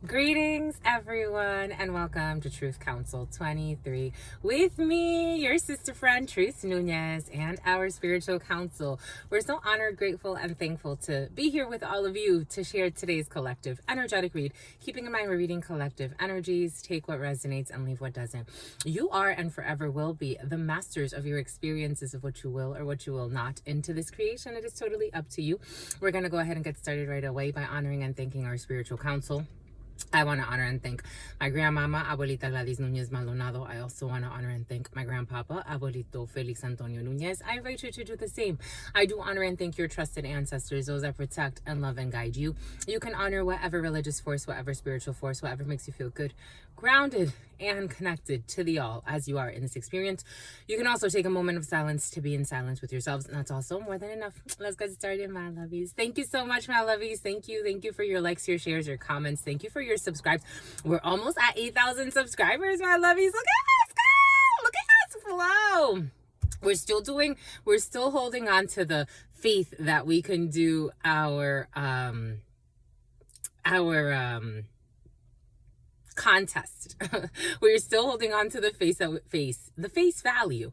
Greetings, everyone, and welcome to Truth Council 23 with me, your sister friend, Truth Nunez, and our spiritual council. We're so honored, grateful, and thankful to be here with all of you to share today's collective energetic read. Keeping in mind, we're reading collective energies. Take what resonates and leave what doesn't. You are and forever will be the masters of your experiences of what you will or what you will not into this creation. It is totally up to you. We're going to go ahead and get started right away by honoring and thanking our spiritual council. I want to honor and thank my grandmama, Abuelita Gladys Nunez Maldonado. I also want to honor and thank my grandpapa, Abuelito Felix Antonio Nunez. I invite you to do the same. I do honor and thank your trusted ancestors, those that protect and love and guide you. You can honor whatever religious force, whatever spiritual force, whatever makes you feel good, grounded, and connected to the all as you are in this experience. You can also take a moment of silence to be in silence with yourselves, and that's also more than enough. Let's get started, my lovies. Thank you so much, my lovies. Thank you for your likes, your shares, your comments. Thank you for your subscribes. We're almost at 8,000 subscribers, my lovies. Look at us go! Look at us flow! We're still holding on to the faith that we can do our contest. We're still holding on to the face value.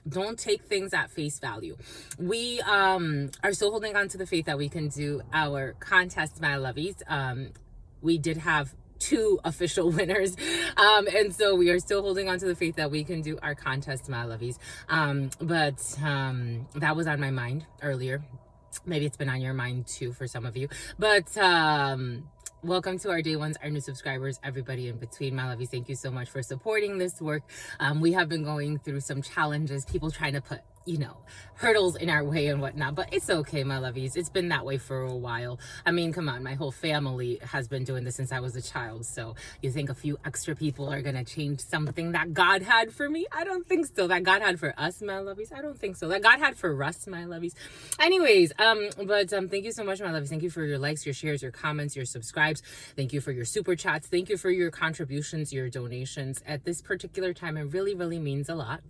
Don't take things at face value. We are still holding on to the faith that we can do our contest, my lovies. We did have 2 official winners, and so we are still holding on to the faith that we can do our contest, my lovies. But that was on my mind earlier. Maybe it's been on your mind too for some of you, but welcome to our day ones, our new subscribers, everybody in between, my lovies. Thank you so much for supporting this work. We have been going through some challenges, people trying to put hurdles in our way and whatnot, but it's okay, my lovies. It's been that way for a while. I mean, come on, my whole family has been doing this since I was a child, so you think a few extra people are gonna change something that God had for me? I don't think so. That God had for us, my lovies? I don't think so. That God had for us, my lovies? Anyways, thank you so much, my lovies. Thank you for your likes, your shares, your comments, your subscribes. Thank you for your super chats. Thank you for your contributions, your donations. At this particular time, it really, really means a lot.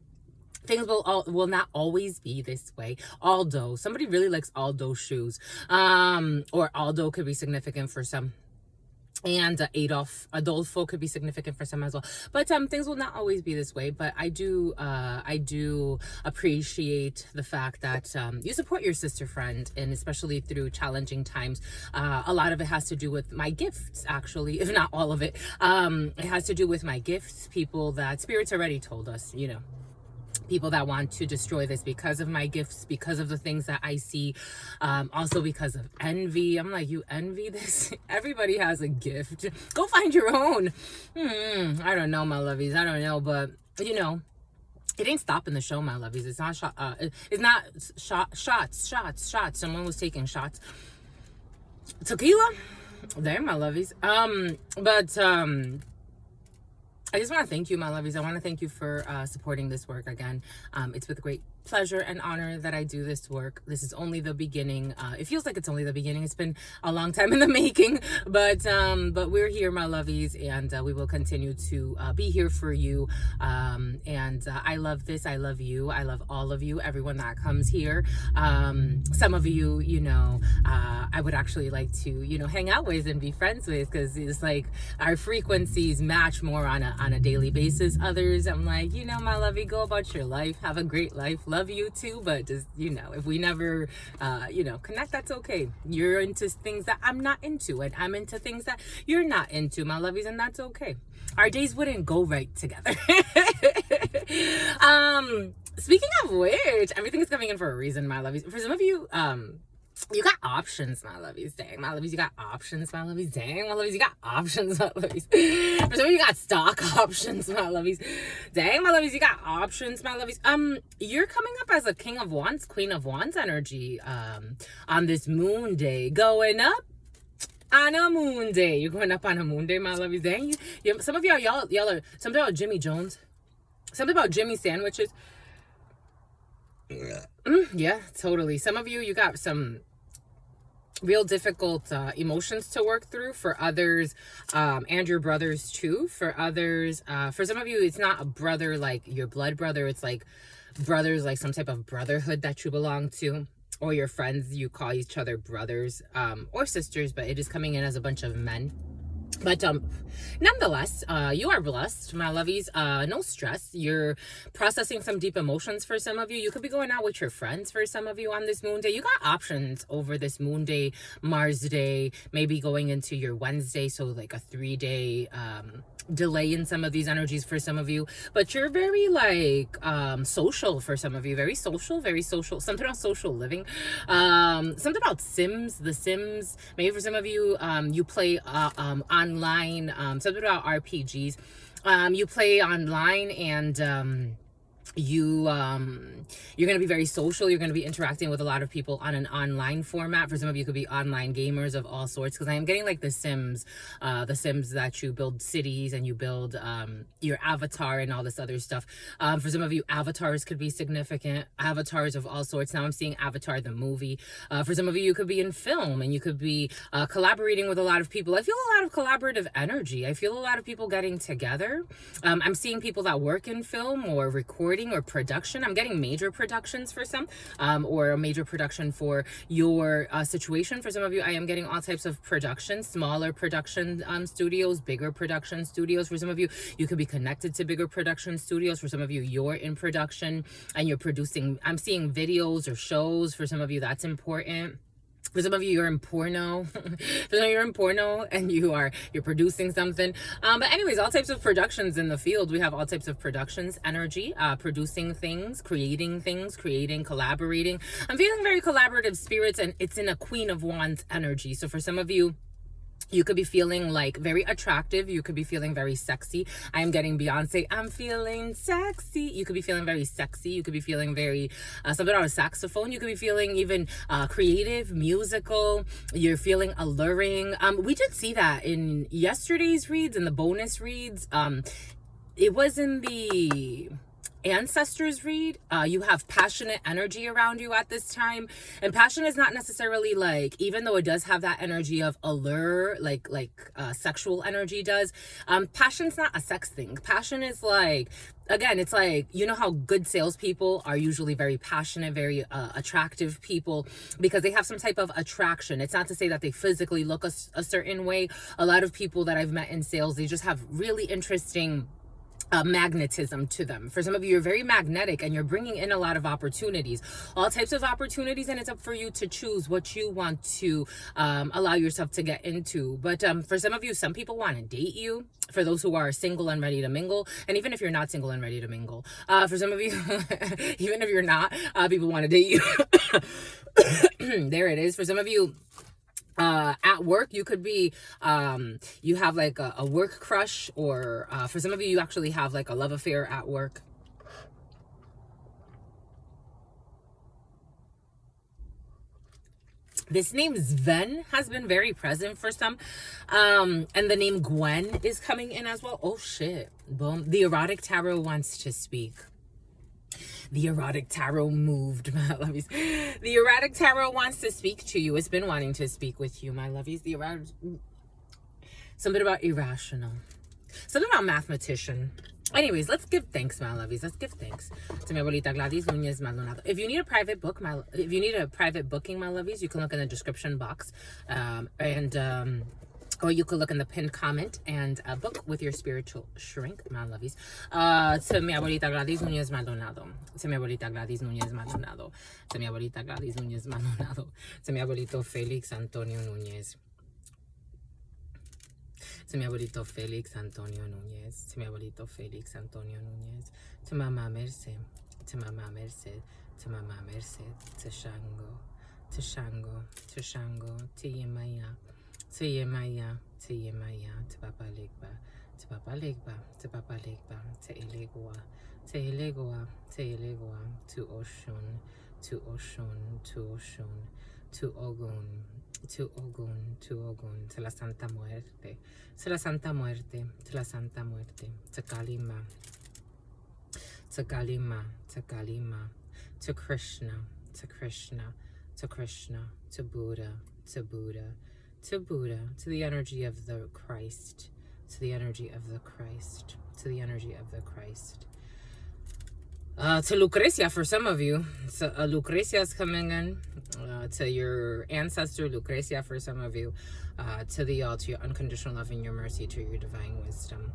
Things will not always be this way. Aldo, somebody really likes Aldo shoes. Or Aldo could be significant for some. And Adolfo could be significant for some as well. But things will not always be this way. But I do appreciate the fact that you support your sister friend, and especially through challenging times. A lot of it has to do with my gifts, actually, if not all of it. It has to do with my gifts. People that Spirit's already told us, people that want to destroy this because of my gifts, because of the things that I see, also because of envy. I'm like, you envy this? Everybody has a gift. Go find your own. I don't know, my lovies. I don't know, but it ain't stopping the show, my lovies. It's not shots. Someone was taking shots. Tequila. There, my lovies. I just want to thank you, my lovies. I want to thank you for supporting this work again. It's with great pleasure and honor that I do this work. This is only the beginning. It feels like it's only the beginning. It's been a long time in the making, but we're here, my lovies, and we will continue to be here for you. I love this. I love you. I love all of you, everyone that comes here. Some of you, I would actually like to, hang out with and be friends with, because it's like our frequencies match more on a daily basis. Others, I'm like, my lovey, go about your life. Have a great life. Love you too, but just, if we never, connect, that's okay. You're into things that I'm not into, and I'm into things that you're not into, my lovies, and that's okay. Our days wouldn't go right together. Speaking of which, everything is coming in for a reason, my lovies. For some of you, you got options, my lovies. Dang, my lovies, you got options, my lovies. Dang, my lovies, you got options, my lovies. For some of you got stock options, my lovies. Dang, my lovies, you got options, my lovies. You're coming up as a King of Wands, Queen of Wands energy on this moon day. Going up on a moon day. You're going up on a moon day, my lovies. Dang, some of y'all are something about Jimmy Jones. Something about Jimmy sandwiches. Yeah, totally. Some of you got some real difficult emotions to work through. For others, and your brothers too. For others, for some of you, it's not a brother like your blood brother. It's like brothers, like some type of brotherhood that you belong to. or your friends, you call each other brothers or sisters, but it is coming in as a bunch of men. But nonetheless, you are blessed, my lovies. No stress. You're processing some deep emotions for some of you. You could be going out with your friends for some of you on this moon day. You got options over this moon day, Mars day, maybe going into your Wednesday. So like a 3-day delay in some of these energies for some of you. But you're very like social for some of you. Very social, very social. Something about social living. Something about Sims, The Sims. Maybe for some of you, you play online, something about RPGs. You play online, and you're going to be very social. You're going to be interacting with a lot of people on an online format. For some of you, could be online gamers of all sorts, because I am getting like the Sims that you build cities and you build your avatar and all this other stuff. For some of you, avatars could be significant, avatars of all sorts. Now I'm seeing Avatar the movie. For some of you, you could be in film, and you could be collaborating with a lot of people. I feel a lot of collaborative energy. I feel a lot of people getting together. I'm seeing people that work in film or recording or production. I'm getting major productions for some, or a major production for your situation. For some of you, I am getting all types of productions, smaller production studios, bigger production studios. For some of you, you could be connected to bigger production studios. For some of you, you're in production and you're producing. I'm seeing videos or shows. For some of you, that's important. For some of you, you're in porno. For some of you, you're in porno and you're producing something. But anyways, all types of productions in the field. We have all types of productions, energy, producing things, creating, collaborating. I'm feeling very collaborative spirits, and it's in a Queen of Wands energy. So for some of you, you could be feeling like very attractive. You could be feeling very sexy. I am getting Beyonce. I'm feeling sexy. You could be feeling very sexy. You could be feeling very something on a saxophone. You could be feeling even creative, musical. You're feeling alluring. We did see that in yesterday's reads, in the bonus reads. It was in the ancestors read. You have passionate energy around you at this time, and passion is not necessarily like, even though it does have that energy of allure, like sexual energy does, passion's not a sex thing. Passion is like, again, it's like, you know how good salespeople are usually very passionate, very attractive people, because they have some type of attraction. It's not to say that they physically look a certain way. A lot of people that I've met in sales, they just have really interesting magnetism to them. For some of you, you're very magnetic and you're bringing in a lot of opportunities, all types of opportunities, and it's up for you to choose what you want to allow yourself to get into. But for some of you, some people want to date you. For those who are single and ready to mingle, and even if you're not single and ready to mingle, for some of you, even if you're not, people want to date you. There it is. For some of you, at work, you could be you have like a work crush, or for some of you, you actually have like a love affair at work. This name Sven has been very present for some, and the name Gwen is coming in as well. Oh shit, boom. The erotic tarot wants to speak. The erotic tarot moved, my lovies. The erotic tarot wants to speak to you. It's been wanting to speak with you, my lovies. The erotic, something about irrational, something about mathematician. Anyways, let's give thanks, my lovies. Let's give thanks to mi abuelita Gladys Núñez Maldonado. If you need a private book, if you need a private booking, my lovies, you can look in the description box, or you could look in the pinned comment and book with your spiritual shrink, my lovies. To mi abuelita Gladys Núñez Maldonado. To mi abuelita Gladys Núñez Maldonado. To mi abuelita Gladys Núñez Maldonado. To mi abuelito Felix Antonio Núñez. To mi abuelito Felix Antonio Núñez. To mi abuelito Felix Antonio Núñez. To Mama Merced. To Mama Merced. To Mama Merced. To Shango. To Shango. To Shango. To Yemaya. To Yemaya. To Yemaya. To Papa Legba. To Papa Legba. To Papa Legba. To Elegua. To Elegua. To Elegua. To Oshun. To Oshun. To Oshun. To Ogun. To Ogun, to Ogun, to la Santa Muerte, to la Santa Muerte, to la Santa Muerte, to Kalima, to Kalima, to Kalima, to Krishna, to Krishna, to Krishna, to Buddha, to Buddha, to Buddha, to the energy of the Christ, to the energy of the Christ, to the energy of the Christ. To Lucrecia for some of you. So Lucrecia is coming in. To your ancestor Lucrecia for some of you. To the all, to your unconditional love and your mercy, to your divine wisdom.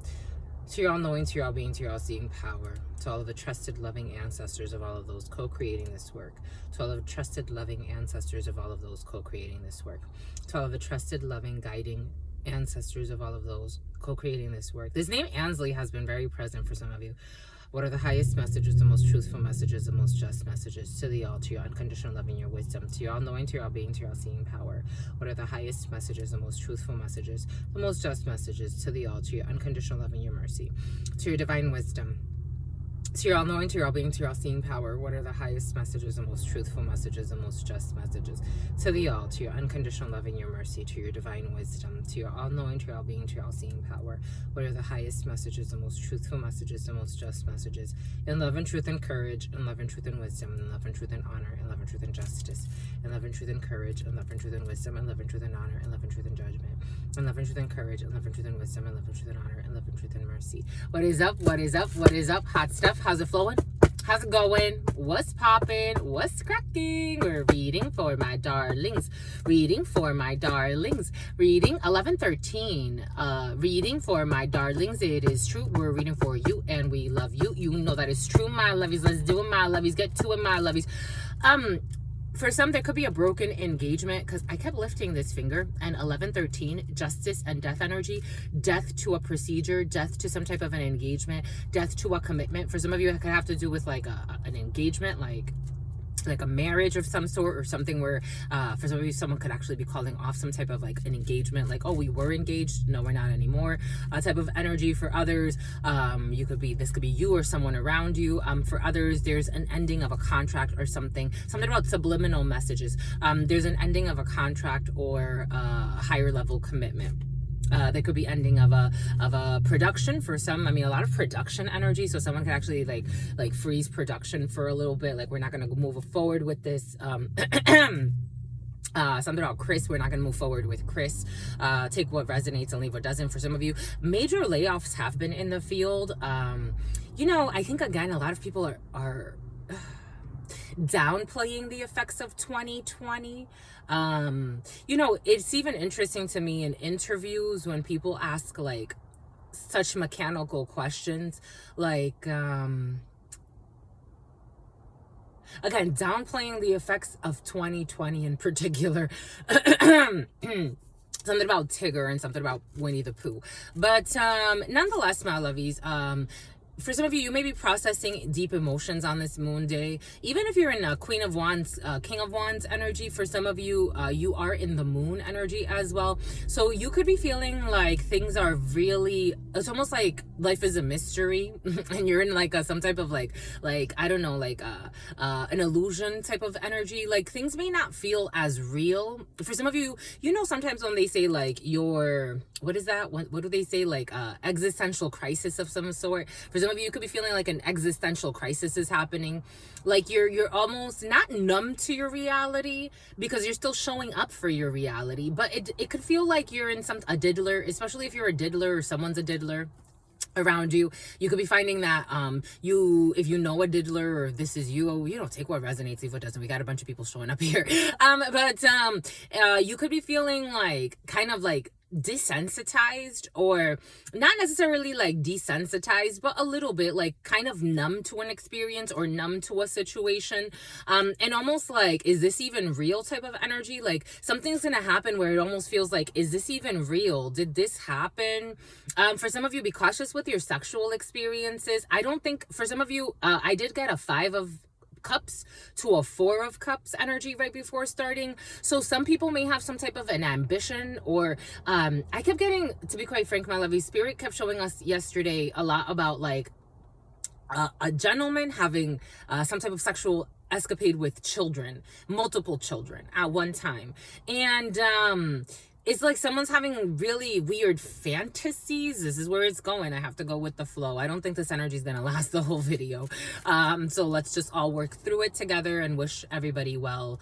To your all-knowing, to your all-being, to your all-seeing power. To all of the trusted, loving ancestors of all of those co-creating this work. To all of the trusted, loving ancestors of all of those co-creating this work. To all of the trusted, loving, guiding ancestors of all of those co-creating this work. This name Ansley has been very present for some of you. What are the highest messages, the most truthful messages, the most just messages to the all, to your unconditional love and your wisdom, to your all-knowing, to your all-being, to your all-seeing power? What are the highest messages, the most truthful messages, the most just messages to the all, to your unconditional love and your mercy, to your divine wisdom, to your all-knowing, to your all-being, to your all-seeing power? What are the highest messages, the most truthful messages, the most just messages to the all, to your unconditional love and your mercy, to your divine wisdom, to your all-knowing, to your all-being, to your all-seeing power? What are the highest messages, the most truthful messages, the most just messages, in love and truth and courage, in love and truth and wisdom, in love and truth and honor, in love and truth and justice, in love and truth and courage, in love and truth and wisdom, in love and truth and honor, in love and truth and judgment, in love and truth and courage, in love and truth and wisdom, in love and truth and honor, in love and truth and mercy? What is up? What is up? What is up? Hot stuff. How's it flowing? How's it going? What's popping? What's cracking? We're reading for my darlings. Reading for my darlings. Reading 1113. Reading for my darlings. It is true. We're reading for you and we love you. You know that is true, my lovies. Let's do it, my lovies. Get to it, my lovies. For some, there could be a broken engagement because I kept lifting this finger, and 1113, justice and death energy, death to a procedure, death to some type of an engagement, death to a commitment. For some of you, it could have to do with like an engagement, like a marriage of some sort, or something where for some of you, someone could actually be calling off some type of like an engagement, like, oh, we were engaged, no, we're not anymore, type of energy. For others, this could be you or someone around you. For others, there's an ending of a contract or something about subliminal messages. There's an ending of a contract or a higher level commitment. There could be ending of a production for some. I mean, a lot of production energy. So someone could actually like freeze production for a little bit. Like, we're not going to move forward with this. Something about Chris. We're not going to move forward with Chris. Take what resonates and leave what doesn't. For some of you, major layoffs have been in the field. I think, again, a lot of people are downplaying the effects of 2020. It's even interesting to me in interviews when people ask like such mechanical questions, like again, downplaying the effects of 2020 in particular. Something about Tigger and something about Winnie the Pooh. But nonetheless, my lovies, for some of you, you may be processing deep emotions on this moon day. Even if you're in a Queen of Wands, King of Wands energy, for some of you, you are in the moon energy as well. So you could be feeling like things are really, it's almost like life is a mystery and you're in like some type of like I don't know, like an illusion type of energy. Like, things may not feel as real. For some of you, sometimes when they say like what is that? What do they say? Like existential crisis of some sort. For some of you, could be feeling like an existential crisis is happening. Like you're almost not numb to your reality because you're still showing up for your reality. But it could feel like you're in a diddler, especially if you're a diddler or someone's a diddler around you. You could be finding that if you know a diddler or this is you, take what resonates, leave what doesn't. We got a bunch of people showing up here. But you could be feeling like kind of like desensitized, or not necessarily like desensitized, but a little bit like kind of numb to an experience or numb to a situation, and almost like, is this even real type of energy? Like, something's gonna happen where it almost feels like, is this even real? Did this happen? For some of you, be cautious with your sexual experiences. I don't think, for some of you, I did get a 5 of Cups to a 4 of Cups energy right before starting. So some people may have some type of an ambition, or I kept getting, to be quite frank, my lovely, Spirit kept showing us yesterday a lot about like a gentleman having some type of sexual escapade with children, multiple children at one time. And it's like someone's having really weird fantasies. This is where it's going. I have to go with the flow. I don't think this energy is going to last the whole video. So let's just all work through it together and wish everybody well.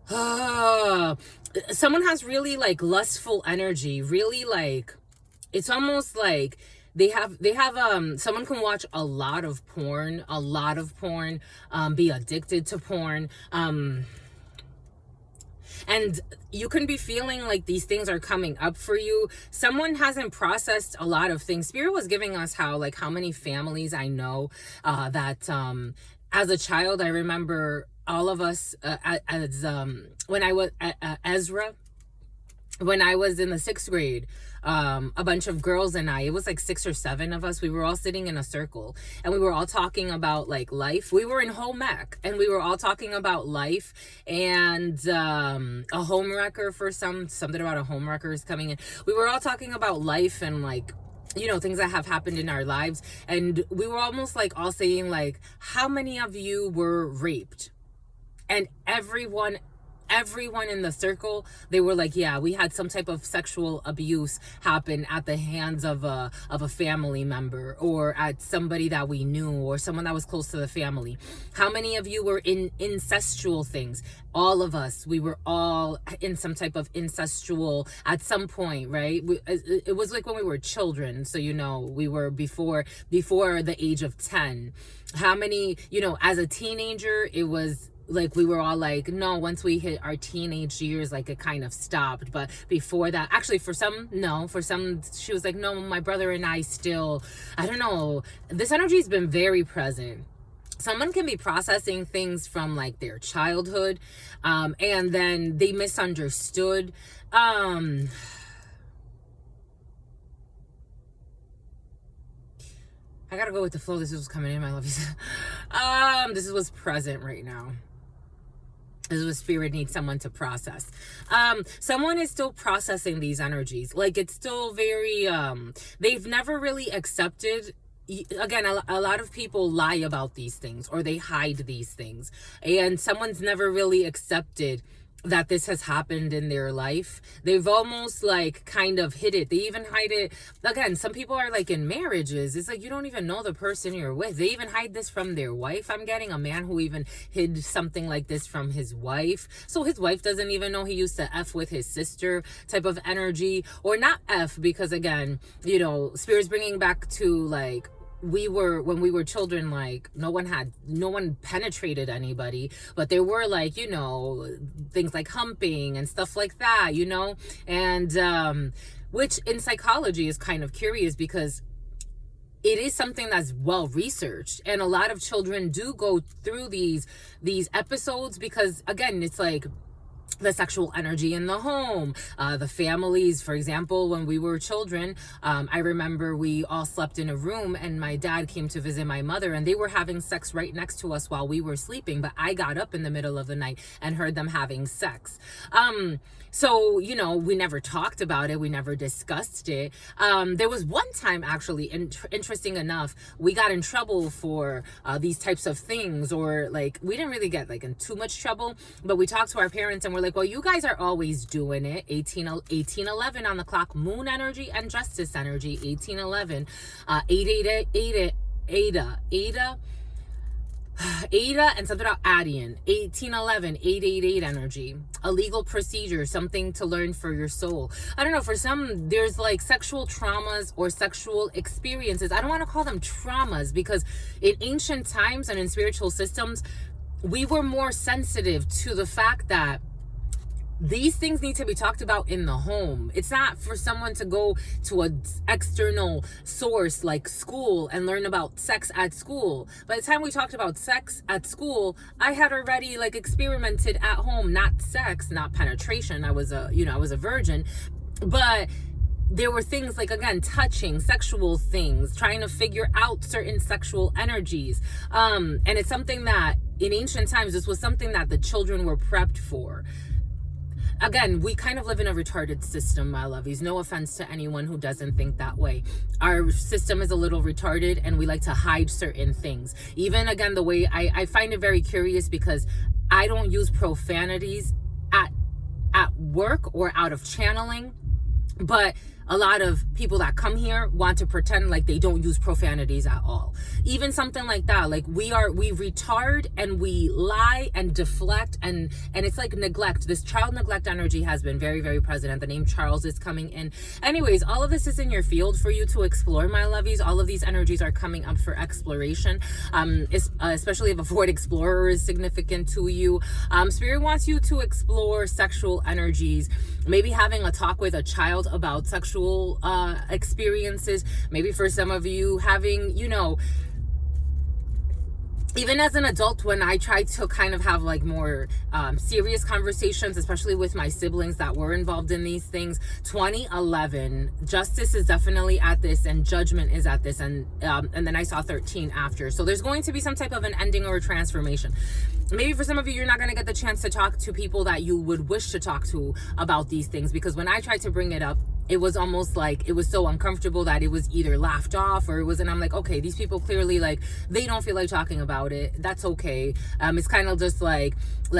Someone has really like lustful energy, really like, it's almost like they have someone can watch a lot of porn, be addicted to porn, and you can be feeling like these things are coming up for you. Someone hasn't processed a lot of things. Spirit was giving us how many families I know that as a child, I remember all of us when I was Ezra, when I was in the 6th grade, a bunch of girls and it was like 6 or 7 of us, we were all sitting in a circle and we were all talking about like life. We were in home ec and we were all talking about life, and a home wrecker something about a home wrecker is coming in. We were all talking about life and like, you know, things that have happened in our lives. And we were almost like all saying like, how many of you were raped? And everyone in the circle, they were like, yeah, we had some type of sexual abuse happen at the hands of a family member, or at somebody that we knew, or someone that was close to the family. How many of you were in incestual things? All of us, we were all in some type of incestual at some point, right? It was like when we were children, so you know, we were before the age of 10. How many, you know, as a teenager, it was like we were all like, no, once we hit our teenage years, like it kind of stopped. But before that, actually for some she was like, no, my brother and I still, I don't know, this energy has been very present. Someone can be processing things from like their childhood, and then they misunderstood. I gotta go with the flow. This is what's coming in, my lovies. This is what's present right now. This is what spirit needs someone to process. Someone is still processing these energies. Like it's still very, they've never really accepted. Again, a lot of people lie about these things, or they hide these things. And someone's never really accepted that this has happened in their life. They've almost like kind of hid it. They even hide it. Again, some people are like in marriages, it's like you don't even know the person you're with. They even hide this from their wife. I'm getting a man who even hid something like this from his wife, so his wife doesn't even know he used to F with his sister, type of energy. Or not F, because again, you know, spirit's bringing back to like, when we were children, like no one penetrated anybody, but there were like, you know, things like humping and stuff like that, you know. And which in psychology is kind of curious, because it is something that's well researched, and a lot of children do go through these episodes, because again, it's like the sexual energy in the home, the families. For example, when we were children, I remember we all slept in a room, and my dad came to visit my mother, and they were having sex right next to us while we were sleeping, but I got up in the middle of the night and heard them having sex. So, you know, we never talked about it. We never discussed it. There was one time, actually, interesting enough, we got in trouble for these types of things, or like, we didn't really get like in too much trouble, but we talked to our parents and we're like, well, you guys are always doing it. 1811 on the clock, moon energy and justice energy, 1811, 888, Ada and something about Adian, 1811, 888 energy, a legal procedure, something to learn for your soul. I don't know, for some, there's like sexual traumas or sexual experiences. I don't want to call them traumas, because in ancient times and in spiritual systems, we were more sensitive to the fact that these things need to be talked about in the home. It's not for someone to go to an external source like school and learn about sex at school. By the time we talked about sex at school, I had already like experimented at home, not sex, not penetration. I was a virgin, but there were things like, again, touching, sexual things, trying to figure out certain sexual energies. And it's something that in ancient times, this was something that the children were prepped for. Again, we kind of live in a retarded system, my lovies. No offense to anyone who doesn't think that way. Our system is a little retarded, and we like to hide certain things. Even, again, the way I find it very curious, because I don't use profanities at work or out of channeling, but a lot of people that come here want to pretend like they don't use profanities at all. Even something like that, like we retard and we lie and deflect, and it's like neglect. This child neglect energy has been very, very present. The name Charles is coming in. Anyways, all of this is in your field for you to explore, my lovies. All of these energies are coming up for exploration, especially if a Void Explorer is significant to you. Spirit wants you to explore sexual energies, maybe having a talk with a child about sexual experiences. Maybe for some of you having, even as an adult, when I tried to kind of have like more serious conversations, especially with my siblings that were involved in these things, 2011, justice is definitely at this and judgment is at this. And then I saw 13 after. So there's going to be some type of an ending or a transformation. Maybe for some of you, you're not going to get the chance to talk to people that you would wish to talk to about these things, because when I tried to bring it up, it was almost like it was so uncomfortable that it was either laughed off or it was, and I'm like, okay, these people clearly, like, they don't feel like talking about it. That's okay. It's kind of just like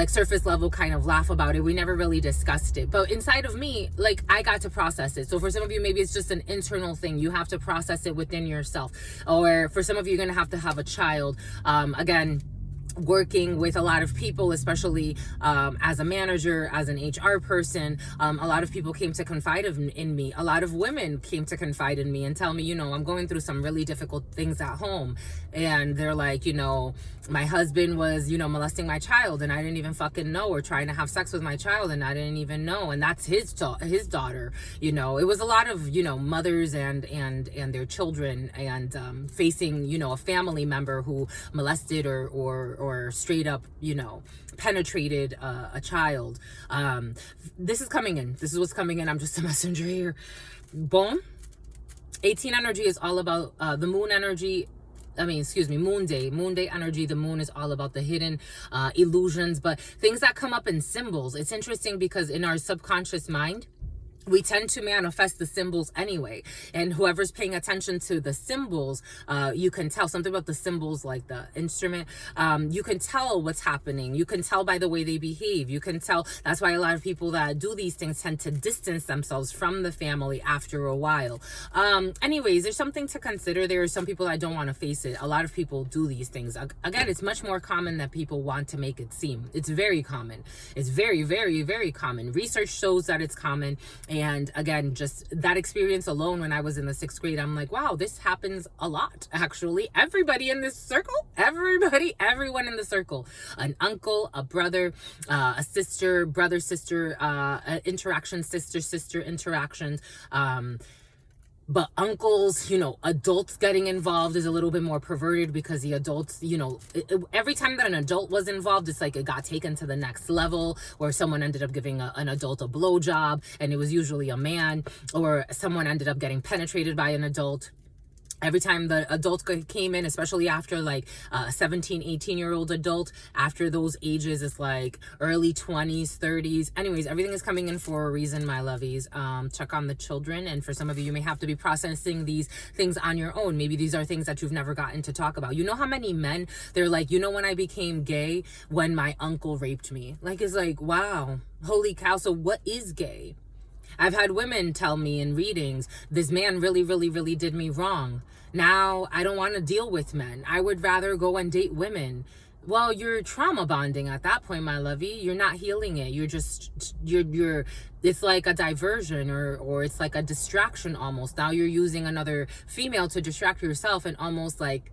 surface level kind of laugh about it. We never really discussed it. But inside of me, like, I got to process it. So for some of you, maybe it's just an internal thing. You have to process it within yourself. Or for some of you, you're going to have a child. Again, working with a lot of people, especially as a manager, as an HR person, a lot of people came to confide in me. A lot of women came to confide in me and tell me, I'm going through some really difficult things at home. And they're like, my husband was, molesting my child and I didn't even fucking know, or trying to have sex with my child and I didn't even know. And that's his daughter. It was a lot of, mothers and their children, and facing, a family member who molested or straight up, penetrated a child. This is coming in. This is what's coming in. I'm just a messenger here. Boom. 18 energy is all about the moon energy. Moon day energy. The moon is all about the hidden illusions, but things that come up in symbols. It's interesting because in our subconscious mind, we tend to manifest the symbols anyway. And whoever's paying attention to the symbols, you can tell something about the symbols, like the instrument. You can tell what's happening. You can tell by the way they behave. You can tell. That's why a lot of people that do these things tend to distance themselves from the family after a while. Anyways, there's something to consider. There are some people that don't want to face it. A lot of people do these things. Again, it's much more common than people want to make it seem. It's very common. It's very, very, very common. Research shows that it's common. And again, just that experience alone, when I was in the 6th grade, I'm like, wow, this happens a lot, actually. Everybody in this circle, everyone in the circle, an uncle, a brother, a sister, brother, sister, interaction, sister interactions, but uncles, adults getting involved is a little bit more perverted, because the adults, every time that an adult was involved, it's like it got taken to the next level, or someone ended up giving an adult a blowjob, and it was usually a man, or someone ended up getting penetrated by an adult. Every time the adult came in, especially after like a 17, 18-year-old adult, after those ages, it's like early 20s, 30s. Anyways, everything is coming in for a reason, my lovies. Check on the children. And for some of you, you may have to be processing these things on your own. Maybe these are things that you've never gotten to talk about. You know how many men, they're like, when I became gay, when my uncle raped me. Like, it's like, wow, holy cow. So what is gay? I've had women tell me in readings, this man really, really, really did me wrong. Now I don't want to deal with men. I would rather go and date women. Well, you're trauma bonding at that point, my lovey. You're not healing it. You're just, it's like a diversion, or it's like a distraction almost. Now you're using another female to distract yourself and almost like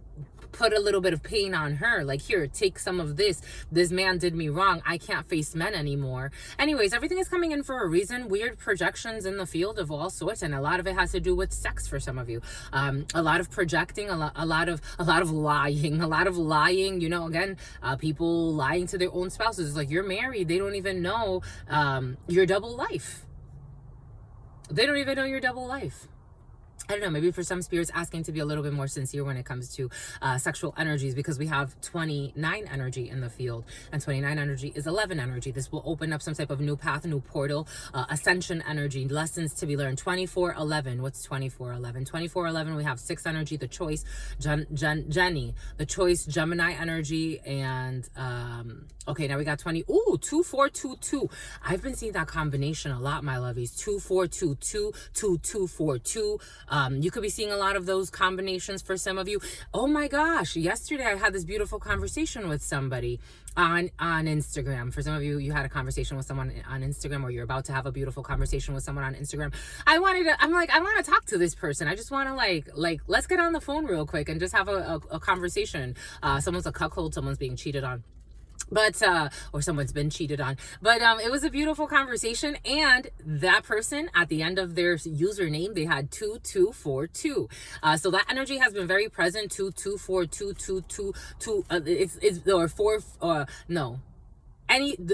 put a little bit of pain on her. Like, here, take some of this. This man did me wrong. I can't face men anymore. Anyways, everything is coming in for a reason. Weird projections in the field of all sorts, and a lot of it has to do with sex for some of you. A lot of projecting, a lot of lying. Again, people lying to their own spouses. It's like, you're married. They don't even know your double life. They don't even know your double life. I don't know, maybe for some spirits asking to be a little bit more sincere when it comes to sexual energies, because we have 29 energy in the field, and 29 energy is 11 energy. This will open up some type of new path, new portal, ascension energy, lessons to be learned. 2411, what's 2411? 2411, we have 6 energy, the choice, Jenny, the choice, Gemini energy, and okay, now we got 2422. I've been seeing that combination a lot, my lovies. 2422, 2242. You could be seeing a lot of those combinations for some of you. Oh my gosh, yesterday I had this beautiful conversation with somebody on Instagram. For some of you, you had a conversation with someone on Instagram, or you're about to have a beautiful conversation with someone on Instagram. I want to talk to this person. I just want to like let's get on the phone real quick and just have a conversation. Someone's a cuckold, someone's being cheated on. But or someone's been cheated on. But it was a beautiful conversation, and that person at the end of their username, they had 2242. So that energy has been very present. 224222. It's or four. No.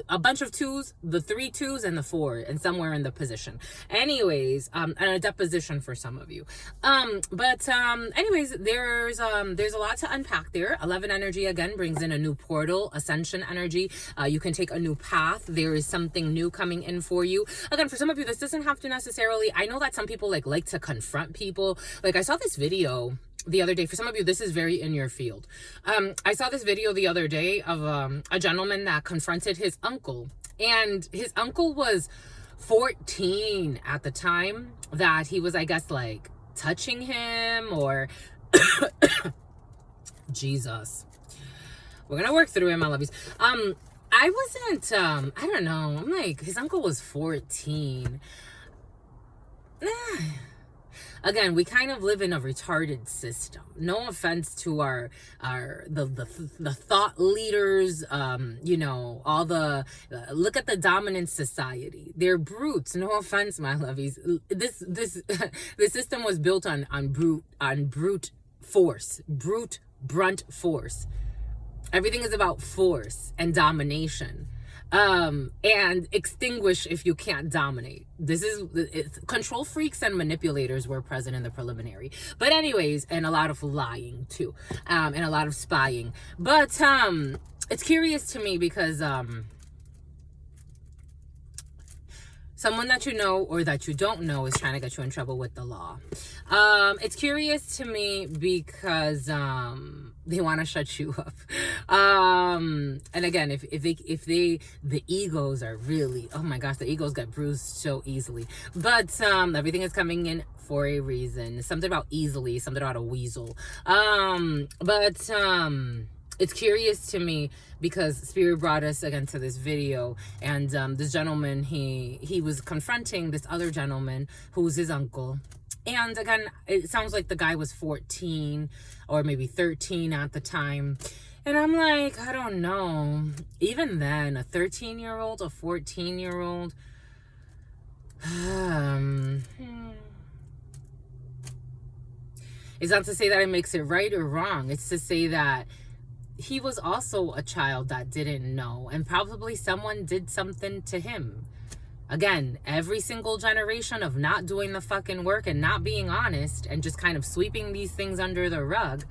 A bunch of 2s, the 3 2s and the 4, and somewhere in the position. Anyways, and a deposition for some of you. Anyways, there's a lot to unpack there. 11 energy again brings in a new portal, ascension energy. You can take a new path. There is something new coming in for you. Again, for some of you, this doesn't have to necessarily. I know that some people like to confront people. Like, I saw this video the other day. For some of you, this is very in your field. I saw this video the other day of a gentleman that confronted his uncle, and his uncle was 14 at the time that he was, I guess, like touching him, or Jesus. We're gonna work through it, my lovies. I wasn't, I don't know. I'm like, his uncle was 14. Again, we kind of live in a retarded system. No offense to the thought leaders, all the look at the dominant society. They're brutes. No offense, my lovies. This the system was built on brute force, brunt force. Everything is about force and domination. And extinguish if you can't dominate. It's control freaks and manipulators were present in the preliminary. But anyways, and a lot of lying too, and a lot of spying. But it's curious to me because someone that you know or that you don't know is trying to get you in trouble with the law. It's curious to me because they want to shut you up. And again, if the egos are really, oh my gosh, the egos get bruised so easily. But everything is coming in for a reason. Something about easily, something about a weasel. It's curious to me because Spirit brought us again to this video, and this gentleman, he was confronting this other gentleman who's his uncle. And again, it sounds like the guy was 14 or maybe 13 at the time. And I'm like, I don't know. Even then, a 13-year-old, a 14-year-old. It's not to say that it makes it right or wrong. It's to say that he was also a child that didn't know. And probably someone did something to him. Again, every single generation of not doing the fucking work and not being honest and just kind of sweeping these things under the rug.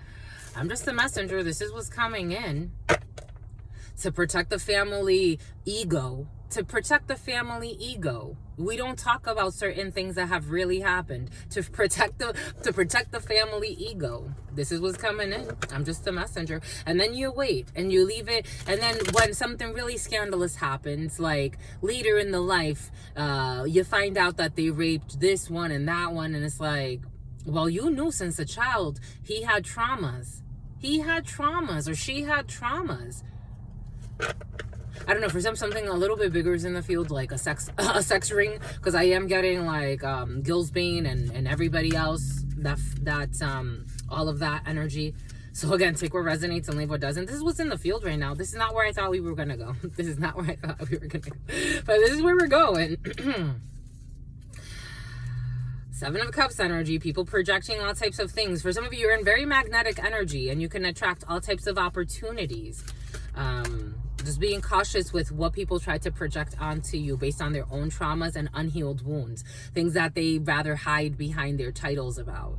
I'm just the messenger. This is what's coming in to protect the family ego. To protect the family ego. We don't talk about certain things that have really happened. To protect the family ego. This is what's coming in. I'm just the messenger. And then you wait and you leave it. And then when something really scandalous happens, like later in the life, you find out that they raped this one and that one. And it's like, well, you knew since a child he had traumas. He had traumas, or she had traumas. I don't know, for something a little bit bigger is in the field, like a sex ring, because I am getting like Gillsbane and everybody else, that all of that energy. So again, take what resonates and leave what doesn't. This is what's in the field right now. This is not where I thought we were gonna go. This is not where I thought we were gonna go, but this is where we're going. 7 of Cups energy, people projecting all types of things. For some of you, you're in very magnetic energy and you can attract all types of opportunities. Just being cautious with what people try to project onto you based on their own traumas and unhealed wounds. Things that they rather hide behind their titles about.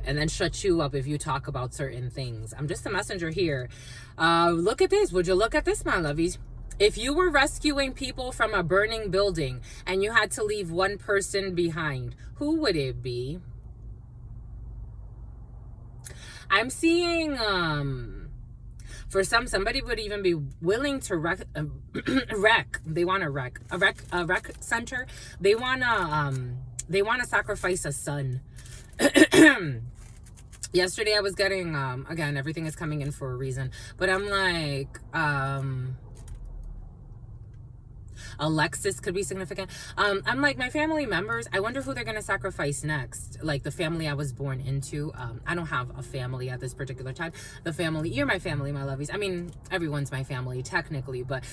And then shut you up if you talk about certain things. I'm just a messenger here. Look at this. Would you look at this, my lovies? If you were rescuing people from a burning building and you had to leave one person behind, who would it be? I'm seeing, for somebody would even be willing to wreck. They want to wreck a rec center. They wanna sacrifice a son. Yesterday I was getting, again, everything is coming in for a reason, but I'm like, Alexis could be significant. I'm like, my family members, I wonder who they're going to sacrifice next. Like the family I was born into. I don't have a family at this particular time. The family, you're my family, my lovies. I mean, everyone's my family technically, but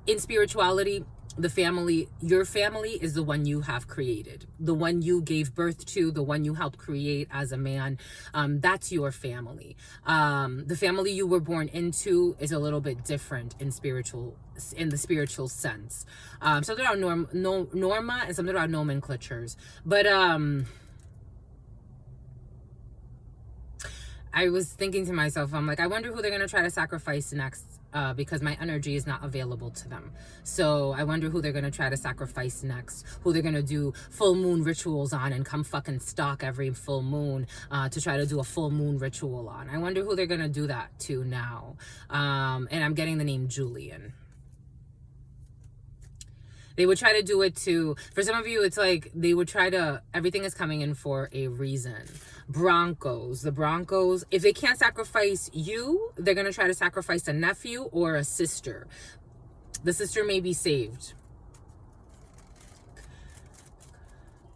in spirituality, the family, your family is the one you have created, the one you gave birth to, the one you helped create as a man. That's your family. The family you were born into is a little bit different in the spiritual sense. Something about norma and something about nomenclatures. But I was thinking to myself, I'm like, I wonder who they're going to try to sacrifice next. Because my energy is not available to them. So I wonder who they're going to try to sacrifice next. Who they're going to do full moon rituals on and come fucking stalk every full moon to try to do a full moon ritual on. I wonder who they're going to do that to now. And I'm getting the name Julian. They would try to do it to, for some of you, it's like they would try to, everything is coming in for a reason. The Broncos, if they can't sacrifice you, they're going to try to sacrifice a nephew or a sister. The sister may be saved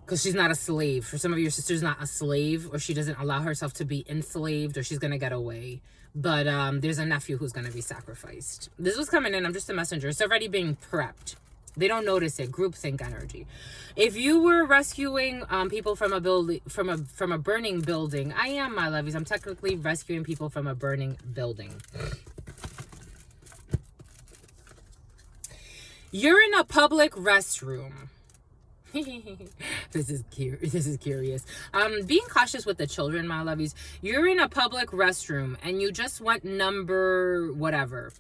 because she's not a slave. For some of your sister's not a slave, or she doesn't allow herself to be enslaved, or she's going to get away. But there's a nephew who's going to be sacrificed. This was coming in. I'm just a messenger. It's already being prepped. They don't notice it. Groupthink energy. If you were rescuing people from a building, from a burning building, I am, my lovies. I'm technically rescuing people from a burning building. You're in a public restroom. This is curious. Being cautious with the children, my lovies. You're in a public restroom and you just went number whatever.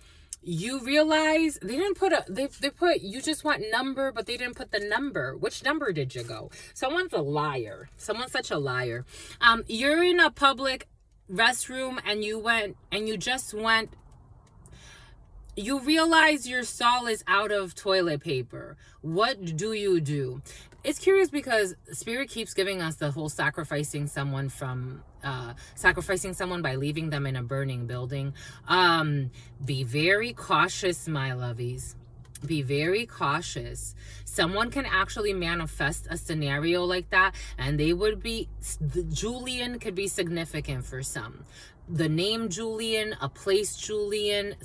You realize they didn't put they put, you just want number, but they didn't put the number. Which number did you go? Someone's a liar. Someone's such a liar. You're in a public restroom and you realize your stall is out of toilet paper. What do you do? It's curious because Spirit keeps giving us the whole sacrificing someone by leaving them in a burning building. Be very cautious, my lovies. Be very cautious. Someone can actually manifest a scenario like that, and Julian could be significant for some. The name Julian, a place Julian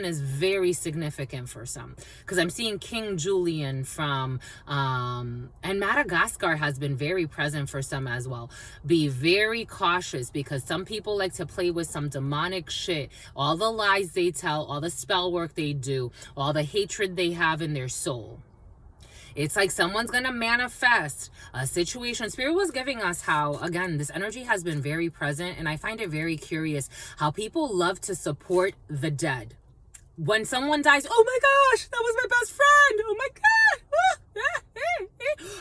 is very significant for some. Because I'm seeing King Julian from, and Madagascar has been very present for some as well. Be very cautious because some people like to play with some demonic shit. All the lies they tell, all the spell work they do, all the hatred they have in their soul. It's like someone's going to manifest a situation. Spirit was giving us how, again, this energy has been very present, and I find it very curious how people love to support the dead. When someone dies, oh my gosh, that was my best friend. Oh my God.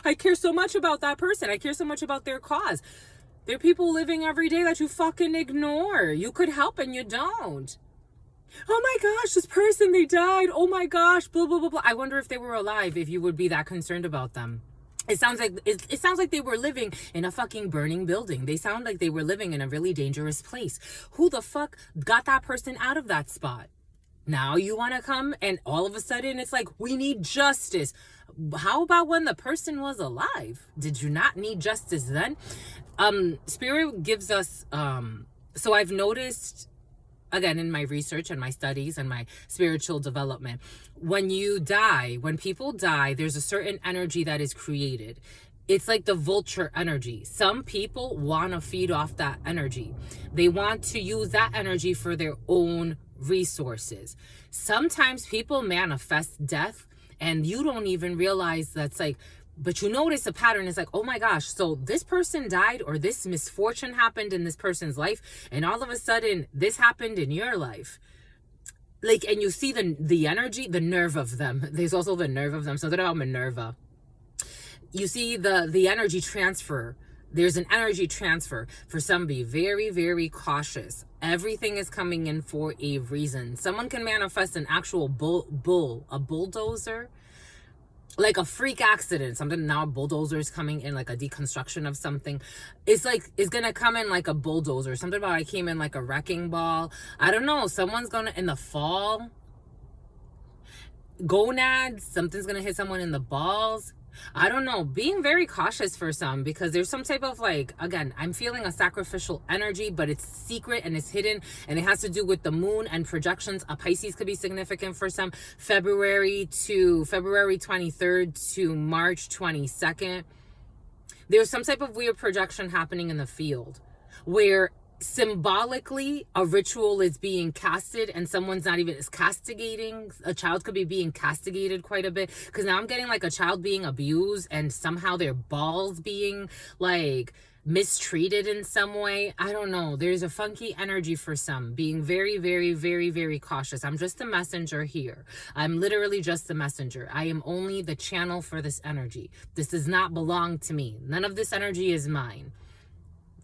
I care so much about that person. I care so much about their cause. There are people living every day that you fucking ignore. You could help and you don't. Oh my gosh, this person, they died. Oh my gosh, blah, blah, blah, blah. I wonder if they were alive, if you would be that concerned about them. It sounds like they were living in a fucking burning building. They sound like they were living in a really dangerous place. Who the fuck got that person out of that spot? Now you want to come and all of a sudden it's like, we need justice. How about when the person was alive? Did you not need justice then? Spirit gives us, so I've noticed, again, in my research and my studies and my spiritual development, when people die, there's a certain energy that is created. It's like the vulture energy. Some people want to feed off that energy. They want to use that energy for their own resources. Sometimes people manifest death and you don't even realize that's like, but you notice a pattern. It's like, oh my gosh, so this person died or this misfortune happened in this person's life, and all of a sudden this happened in your life. Like, and you see the energy, the nerve of them. There's also the nerve of them. Something about Minerva. You see the energy transfer. There's an energy transfer. For some, be very, very cautious. Everything is coming in for a reason. Someone can manifest an actual a bulldozer, like a freak accident. Something now, a bulldozer is coming in, like a deconstruction of something. It's like, it's gonna come in like a bulldozer. Something about I came in like a wrecking ball. I don't know. Someone's gonna, in the fall, gonads, something's gonna hit someone in the balls. I don't know, being very cautious for some, because there's some type of like, again, I'm feeling a sacrificial energy, but it's secret and it's hidden, and it has to do with the moon and projections. A Pisces could be significant for some. February 23rd to March 22nd. There's some type of weird projection happening in the field where symbolically a ritual is being casted and someone's not even is castigating. A child could be being castigated quite a bit, because now I'm getting like a child being abused and somehow their balls being like mistreated in some way. I don't know, there's a funky energy for some. Being very, very, very, very cautious. I'm just the messenger here. I'm literally just the messenger. I am only the channel for this energy. This does not belong to me. None of this energy is mine.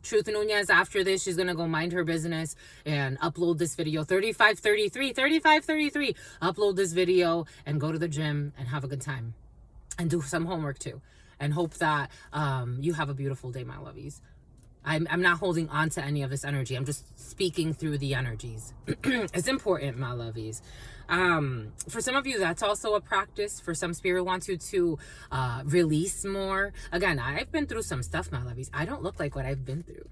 Truth Nunez, after this, she's going to go mind her business and upload this video. 3533. Upload this video and go to the gym and have a good time. And do some homework too. And hope that you have a beautiful day, my lovies. I'm not holding on to any of this energy. I'm just speaking through the energies. It's important, my lovies. For some of you, that's also a practice. For some, spirit wants you to release more. Again, I've been through some stuff, my lovies. I don't look like what I've been through.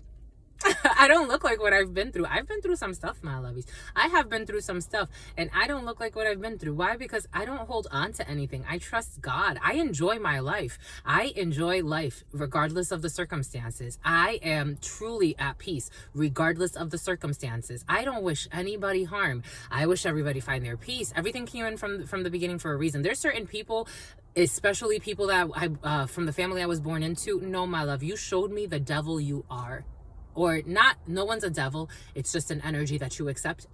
I don't look like what I've been through. I've been through some stuff, my lovies. I have been through some stuff, and I don't look like what I've been through. Why? Because I don't hold on to anything. I trust God. I enjoy my life. I enjoy life regardless of the circumstances. I am truly at peace regardless of the circumstances. I don't wish anybody harm. I wish everybody find their peace. Everything came in from the beginning for a reason. There's certain people, especially people that I from the family I was born into. No, my love, you showed me the devil you are. Or not, no one's a devil. It's just an energy that you accept.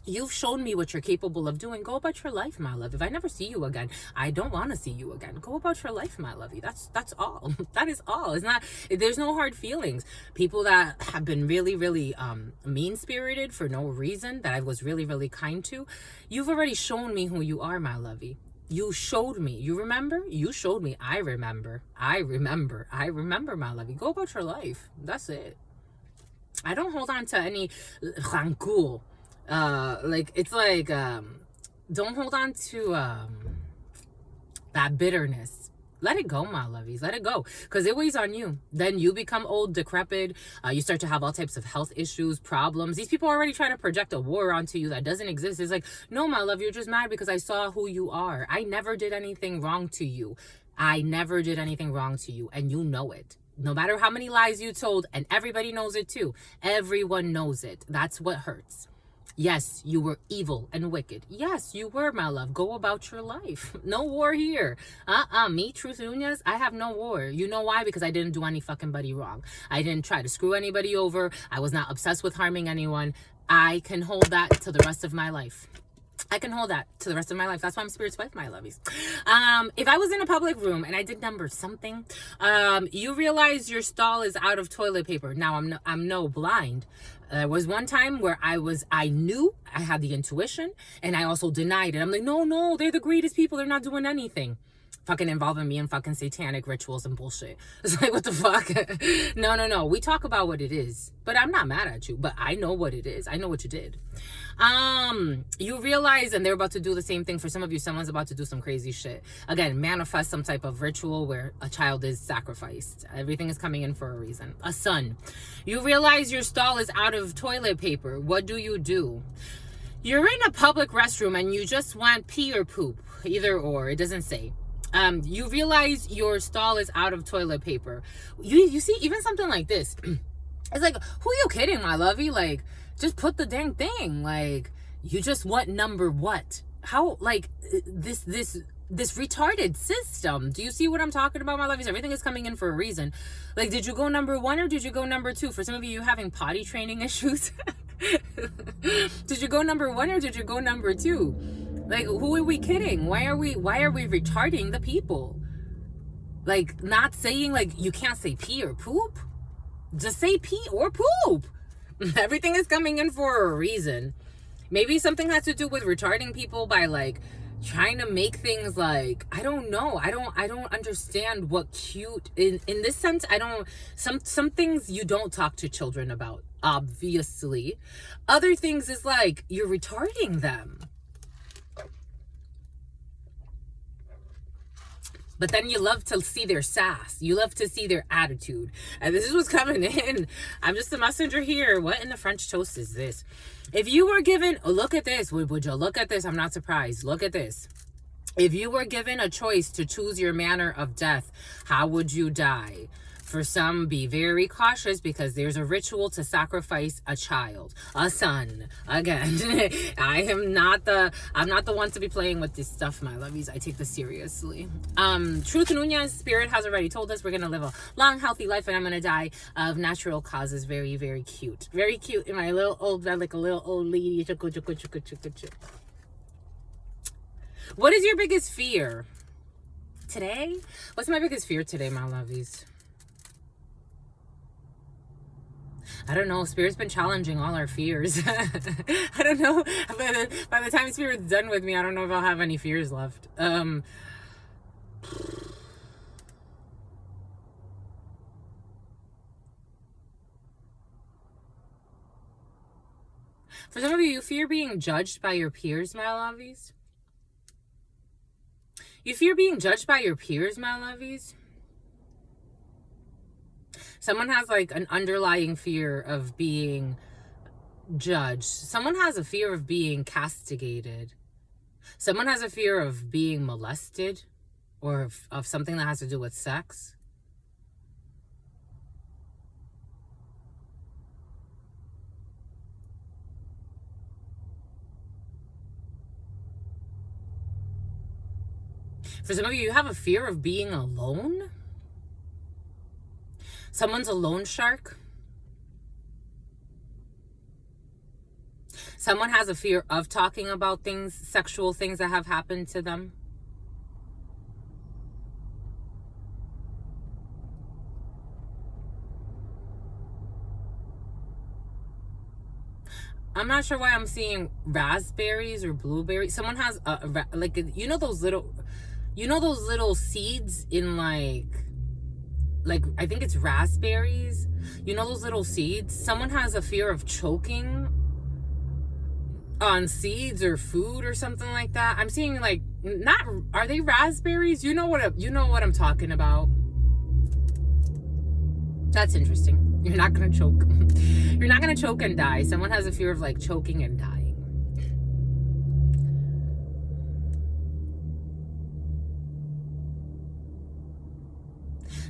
You've shown me what you're capable of doing. Go about your life, my love. If I never see you again, I don't want to see you again. Go about your life, my lovey. That's all. That is all. It's not, there's no hard feelings. People that have been really, really mean-spirited for no reason, that I was really, really kind to, you've already shown me who you are, my lovey. You showed me. You remember? You showed me. I remember. I remember, my lovey. Go about your life. That's it. I don't hold on to any rancor. Like, it's like, don't hold on to that bitterness. Let it go, my lovies. Let it go. Because it weighs on you. Then you become old, decrepit. You start to have all types of health issues, problems. These people are already trying to project a war onto you that doesn't exist. It's like, no, my love, you're just mad because I saw who you are. I never did anything wrong to you. I never did anything wrong to you. And you know it. No matter how many lies you told, and everybody knows it too. Everyone knows it. That's what hurts. Yes, you were evil and wicked. Yes, you were, my love. Go about your life. No war here. Me, Truth Nunez, I have no war. You know why? Because I didn't do any fucking buddy wrong. I didn't try to screw anybody over. I was not obsessed with harming anyone. I can hold that to the rest of my life. I can hold that to the rest of my life. That's why I'm Spirit's wife, my lovies. If I was in a public room and I did number something, you realize your stall is out of toilet paper. Now, I'm no blind. There was one time where I knew, I had the intuition, and I also denied it. I'm like, no, they're the greatest people. They're not doing anything. Fucking involving me in fucking satanic rituals and bullshit. It's like, what the fuck? No. We talk about what it is. But I'm not mad at you. But I know what it is. I know what you did. You realize, and they're about to do the same thing for some of you. Someone's about to do some crazy shit. Again, manifest some type of ritual where a child is sacrificed. Everything is coming in for a reason. A son. You realize your stall is out of toilet paper. What do? You're in a public restroom and you just want pee or poop. Either or. It doesn't say. You realize your stall is out of toilet paper. You see, even something like this, it's like, who are you kidding, my lovey? Like, just put the dang thing. Like, You just want number what? How, like, this retarded system. Do you see what I'm talking about, my lovies? Everything is coming in for a reason. Like, did you go number 1 or did you go number 2? For some of you having potty training issues. Did you go number 1 or did you go number 2? Like, who are we kidding? Why are we retarding the people? Like, not saying, like, you can't say pee or poop. Just say pee or poop. Everything is coming in for a reason. Maybe something has to do with retarding people by, like, trying to make things like, I don't know. I don't understand what cute in this sense. I don't, some things you don't talk to children about, obviously. Other things is like, you're retarding them. But then you love to see their sass. You love to see their attitude. And this is what's coming in. I'm just a messenger here. What in the French toast is this? If you were given, oh, look at this. Would you look at this? I'm not surprised. Look at this. If you were given a choice to choose your manner of death, how would you die? For some, be very cautious because there's a ritual to sacrifice a child, a son. Again, I'm not the one to be playing with this stuff, my lovies. I take this seriously. Truth Nunez, Spirit has already told us we're going to live a long, healthy life and I'm going to die of natural causes. Very, very cute. Very cute in my little old bed, like a little old lady. What is your biggest fear today? What's my biggest fear today, my lovies? I don't know. Spirit's been challenging all our fears. I don't know. By the time Spirit's done with me, I don't know if I'll have any fears left. For some of you fear being judged by your peers, my lovies. You fear being judged by your peers, my lovies. Someone has like an underlying fear of being judged. Someone has a fear of being castigated. Someone has a fear of being molested or of something that has to do with sex. For some of you, you have a fear of being alone. Someone's a loan shark. Someone has a fear of talking about things, sexual things that have happened to them. I'm not sure why I'm seeing raspberries or blueberries. Someone has like, you know those little seeds in like I think it's raspberries. You know those little seeds? Someone has a fear of choking on seeds or food or something like that. I'm seeing like, not, are they raspberries? You know what I'm talking about. That's interesting. You're not gonna choke. You're not gonna choke and die. Someone has a fear of like choking and dying.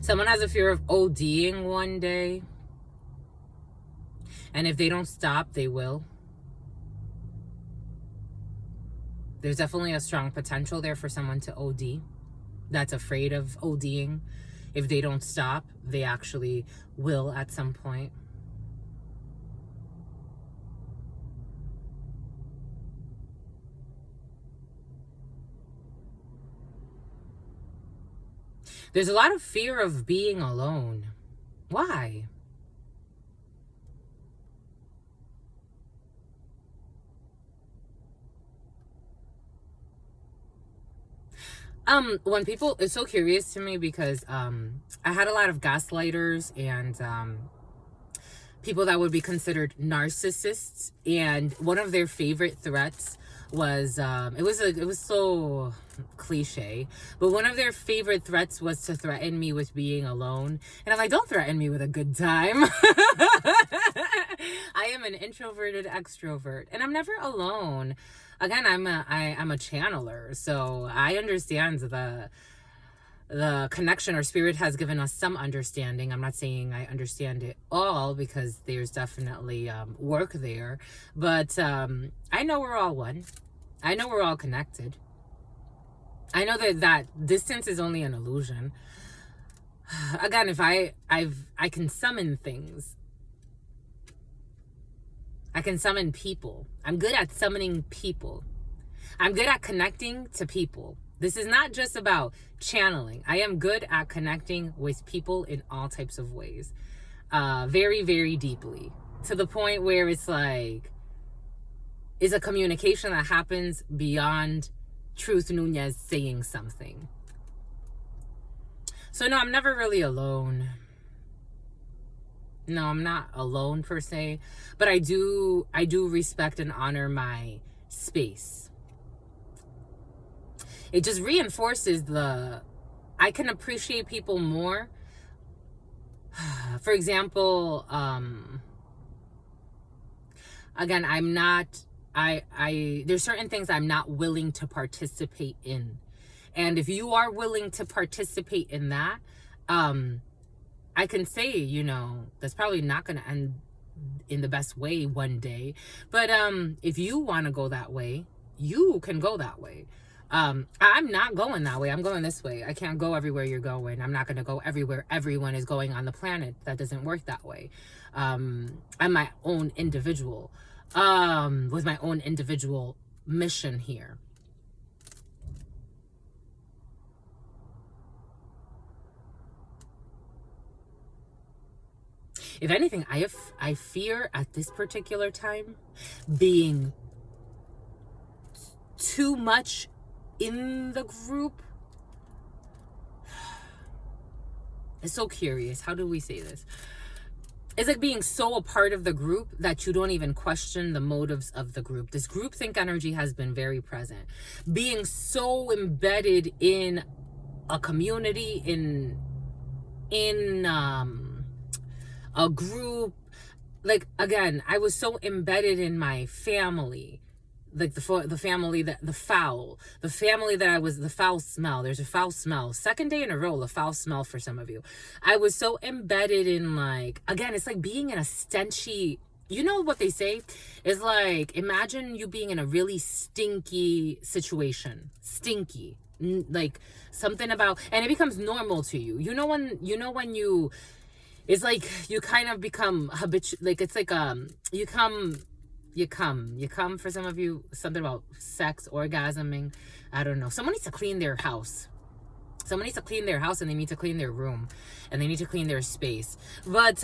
Someone has a fear of ODing one day. And if they don't stop, they will. There's definitely a strong potential there for someone to OD. That's afraid of ODing. If they don't stop, they actually will at some point. There's a lot of fear of being alone. Why? When people, it's so curious to me because I had a lot of gaslighters and people that would be considered narcissists, and one of their favorite threats was it was so cliche, but one of their favorite threats was to threaten me with being alone. And I'm like, don't threaten me with a good time. I am an introverted extrovert and I'm never alone. Again, I'm a channeler, so I understand the connection or spirit has given us some understanding. I'm not saying I understand it all, because there's definitely work there. But I know we're all one. I know we're all connected. I know that distance is only an illusion. Again, if I can summon things. I can summon people. I'm good at summoning people. I'm good at connecting to people. This is not just about channeling. I am good at connecting with people in all types of ways. Very, very deeply. To the point where it's like, is a communication that happens beyond Truth Nunez saying something. So no, I'm never really alone. No, I'm not alone per se, but I do respect and honor my space. It just reinforces I can appreciate people more. For example, again, there's certain things I'm not willing to participate in. And if you are willing to participate in that, I can say, that's probably not going to end in the best way one day. But if you want to go that way, you can go that way. I'm not going that way. I'm going this way. I can't go everywhere you're going. I'm not going to go everywhere everyone is going on the planet. That doesn't work that way. I'm my own individual, with my own individual mission here. If anything, I fear at this particular time being too much in the group. It's so curious. How do we say this? It's like being so a part of the group that you don't even question the motives of the group. This groupthink energy has been very present. Being so embedded in a community, in a group. Like, again, I was so embedded in my family. Like the family the foul smell. There's a foul smell. Second day in a row, a foul smell for some of you. I was so embedded in, like, again, it's like being in a stenchy, you know what they say is, like, imagine you being in a really stinky situation. Stinky. Like something about, and it becomes normal to you. When you, it's like you kind of become habitual. Like, it's like you come for some of you, something about sex, orgasming. I don't know. Someone needs to clean their house. Someone needs to clean their house, and they need to clean their room, and they need to clean their space. But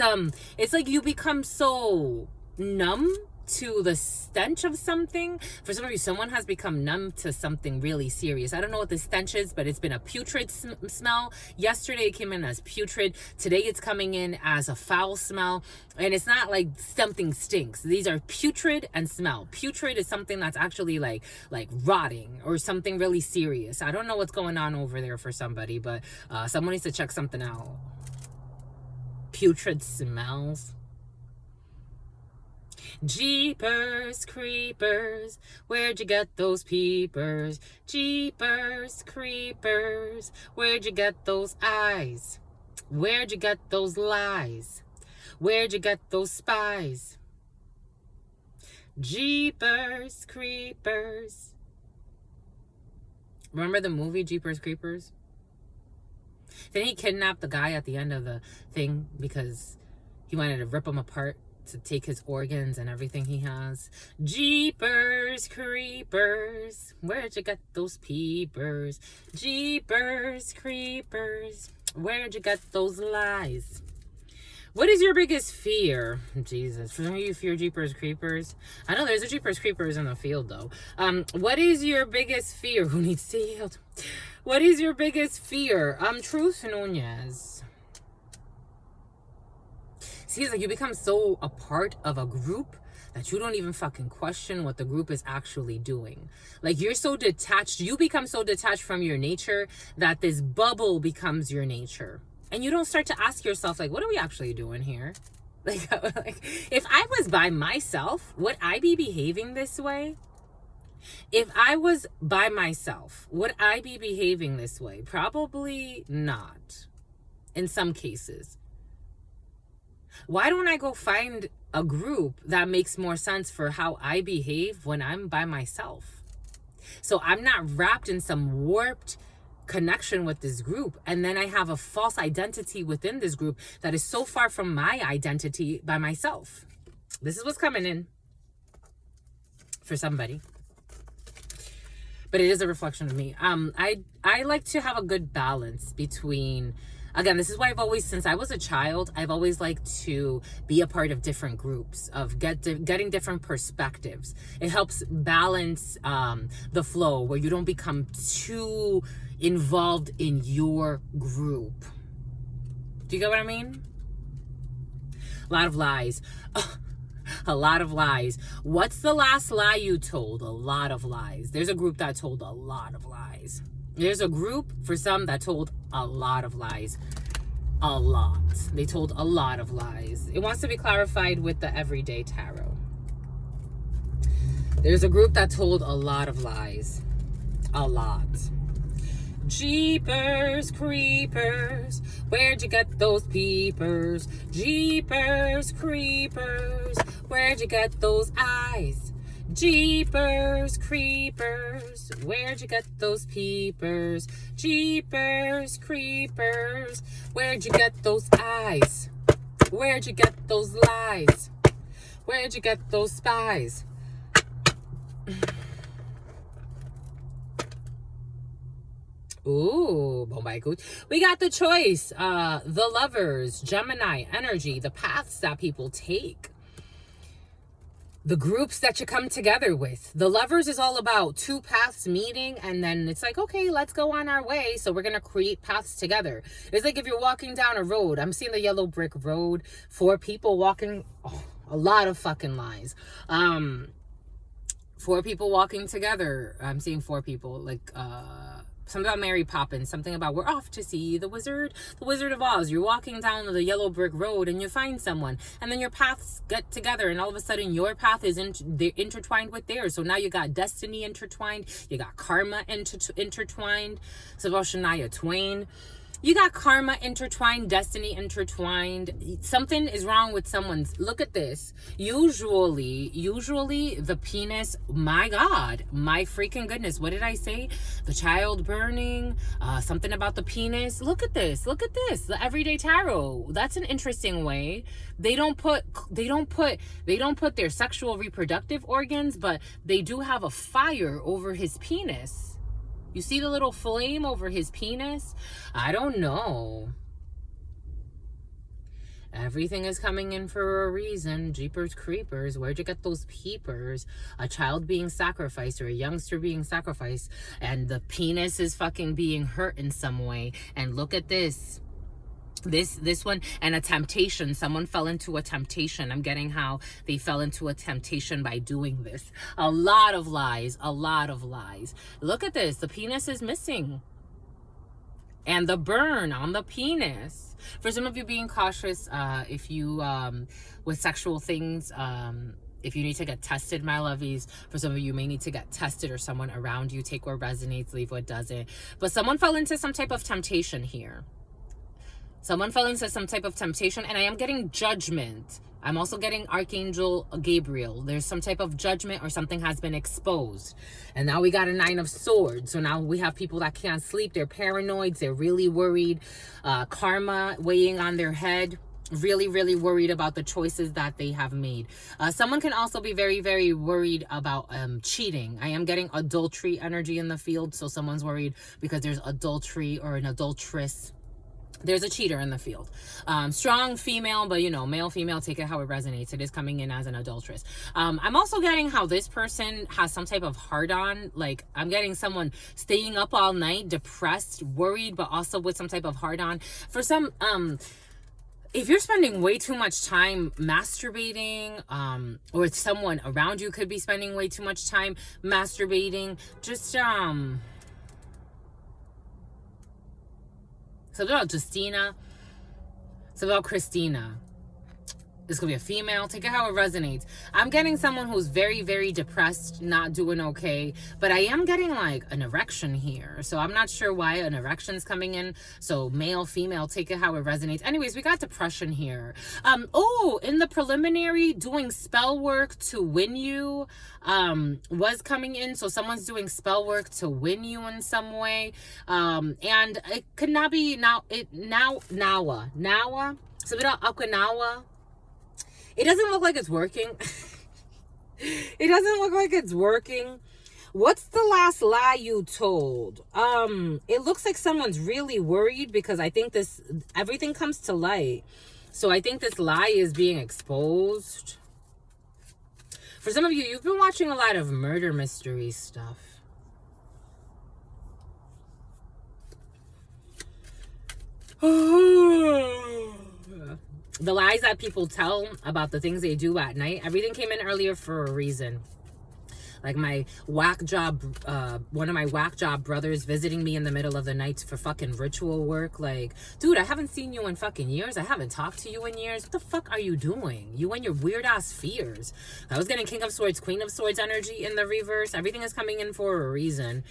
it's like you become so numb to the stench of something. For some of you, someone has become numb to something really serious. I don't know what the stench is, but it's been a putrid smell. Yesterday it came in as putrid. Today it's coming in as a foul smell. And it's not like something stinks. These are putrid and smell. Putrid is something that's actually like rotting or something really serious. I don't know what's going on over there for somebody, but someone needs to check something out. Putrid smells. Jeepers creepers, where'd you get those peepers? Jeepers creepers, where'd you get those eyes? Where'd you get those lies? Where'd you get those spies? Jeepers creepers. Remember the movie Jeepers Creepers? Then he kidnapped the guy at the end of the thing because he wanted to rip him apart to take his organs and everything he has. Jeepers creepers, where'd you get those peepers? Jeepers creepers, where'd you get those lies? What is your biggest fear? Jesus, for some of you fear Jeepers creepers. I know there's a Jeepers creepers in the field though. What is your biggest fear? Who needs to yield? What is your biggest fear? Truth Nunez. See, it's like you become so a part of a group that you don't even fucking question what the group is actually doing. Like, you're so detached. You become so detached from your nature that this bubble becomes your nature. And you don't start to ask yourself, like, what are we actually doing here? Like if I was by myself, would I be behaving this way? If I was by myself, would I be behaving this way? Probably not. In some cases. Why don't I go find a group that makes more sense for how I behave when I'm by myself? So I'm not wrapped in some warped connection with this group, and then I have a false identity within this group that is so far from my identity by myself. This is what's coming in for somebody. But it is a reflection of me. I like to have a good balance between, again, this is why I've always, since I was a child, I've always liked to be a part of different groups, of getting different perspectives. It helps balance the flow where you don't become too involved in your group. Do you get what I mean? A lot of lies. A lot of lies. What's the last lie you told? A lot of lies. There's a group that told a lot of lies. There's a group, for some, that told a lot of lies. A lot. They told a lot of lies. It wants to be clarified with the Everyday Tarot. There's a group that told a lot of lies. A lot. Jeepers creepers, where'd you get those peepers? Jeepers creepers, where'd you get those eyes? Jeepers creepers, where'd you get those peepers? Jeepers creepers, where'd you get those eyes? Where'd you get those lies? Where'd you get those spies? Ooh, Bombay Coach. We got the choice. The Lovers, Gemini, energy, the paths that people take. The groups that you come together with. The Lovers is all about two paths meeting, and then it's like, okay, let's go on our way. So we're going to create paths together. It's like if you're walking down a road. I'm seeing the yellow brick road. 4 people walking. Oh, a lot of fucking lies. 4 people walking together. I'm seeing 4 people. Like, something about Mary Poppins, something about we're off to see the Wizard of Oz. You're walking down the yellow brick road and you find someone, and then your paths get together, and all of a sudden your path is intertwined with theirs. So now you got destiny intertwined, you got karma intertwined. It's about Shania Twain. You got karma intertwined, destiny intertwined. Something is wrong with someone's. Look at this. Usually the penis, my God, my freaking goodness. What did I say? The child burning, something about the penis. Look at this. The Everyday Tarot. That's an interesting way. They don't put their sexual reproductive organs, but they do have a fire over his penis. You see the little flame over his penis? I don't know. Everything is coming in for a reason. Jeepers creepers. Where'd you get those peepers? A child being sacrificed, or a youngster being sacrificed, and the penis is fucking being hurt in some way. And look at this. This one, and a temptation. Someone fell into a temptation. I'm getting how they fell into a temptation by doing this. A lot of lies. Look at this. The penis is missing, and the burn on the penis. For some of you, being cautious if you with sexual things. If you need to get tested, my lovies. For some of you, may need to get tested, or someone around you. Take what resonates, leave what doesn't. But someone fell into some type of temptation here. Someone fell into some type of temptation, and I am getting judgment. I'm also getting Archangel Gabriel. There's some type of judgment, or something has been exposed. And now we got a 9 of Swords. So now we have people that can't sleep. They're paranoid. They're really worried. Karma weighing on their head. Really, really worried about the choices that they have made. Someone can also be very, very worried about cheating. I am getting adultery energy in the field. So someone's worried because there's adultery or an adulteress. There's a cheater in the field. Strong female, but male, female, take it how it resonates. It is coming in as an adulteress. I'm also getting how this person has some type of hard-on. Like, I'm getting someone staying up all night, depressed, worried, but also with some type of hard-on. For some, if you're spending way too much time masturbating, or someone around you could be spending way too much time masturbating, just, something about Justina. Something about Christina. This could be a female. Take it how it resonates. I'm getting someone who's very, very depressed, not doing okay. But I am getting like an erection here. So I'm not sure why an erection's coming in. So male, female, take it how it resonates. Anyways, we got depression here. Oh, in the preliminary, doing spell work to win you was coming in. So someone's doing spell work to win you in some way. And it could not be Nawa. So we don't Okinawa. It doesn't look like it's working. It doesn't look like it's working. What's the last lie you told? It looks like someone's really worried because I think everything comes to light. So I think this lie is being exposed. For some of you, you've been watching a lot of murder mystery stuff. The lies that people tell about the things they do at night, everything came in earlier for a reason. Like my whack job, one of my whack job brothers visiting me in the middle of the night for fucking ritual work. Like, dude, I haven't seen you in fucking years. I haven't talked to you in years. What the fuck are you doing? You and your weird ass fears. I was getting King of Swords, Queen of Swords energy in the reverse. Everything is coming in for a reason.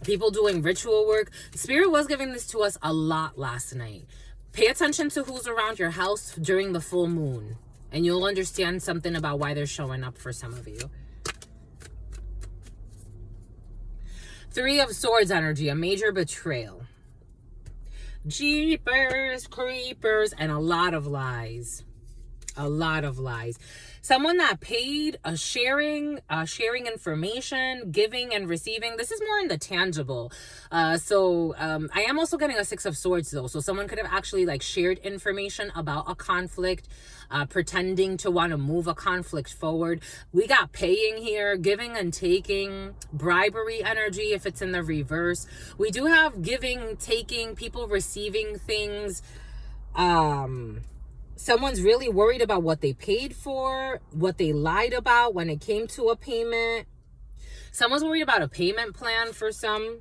People doing ritual work. Spirit was giving this to us a lot last night. Pay attention to who's around your house during the full moon, and you'll understand something about why they're showing up for some of you. Three of Swords energy, a major betrayal. Jeepers, creepers, and a lot of lies. A lot of lies. Someone that paid sharing information, giving and receiving. This is more in the tangible. I am also getting a Six of Swords though. So someone could have actually like shared information about a conflict, pretending to want to move a conflict forward. We got paying here, giving and taking, bribery energy if it's in the reverse. We do have giving, taking, people receiving things. Someone's really worried about what they paid for, what they lied about when it came to a payment. Someone's worried about a payment plan for some.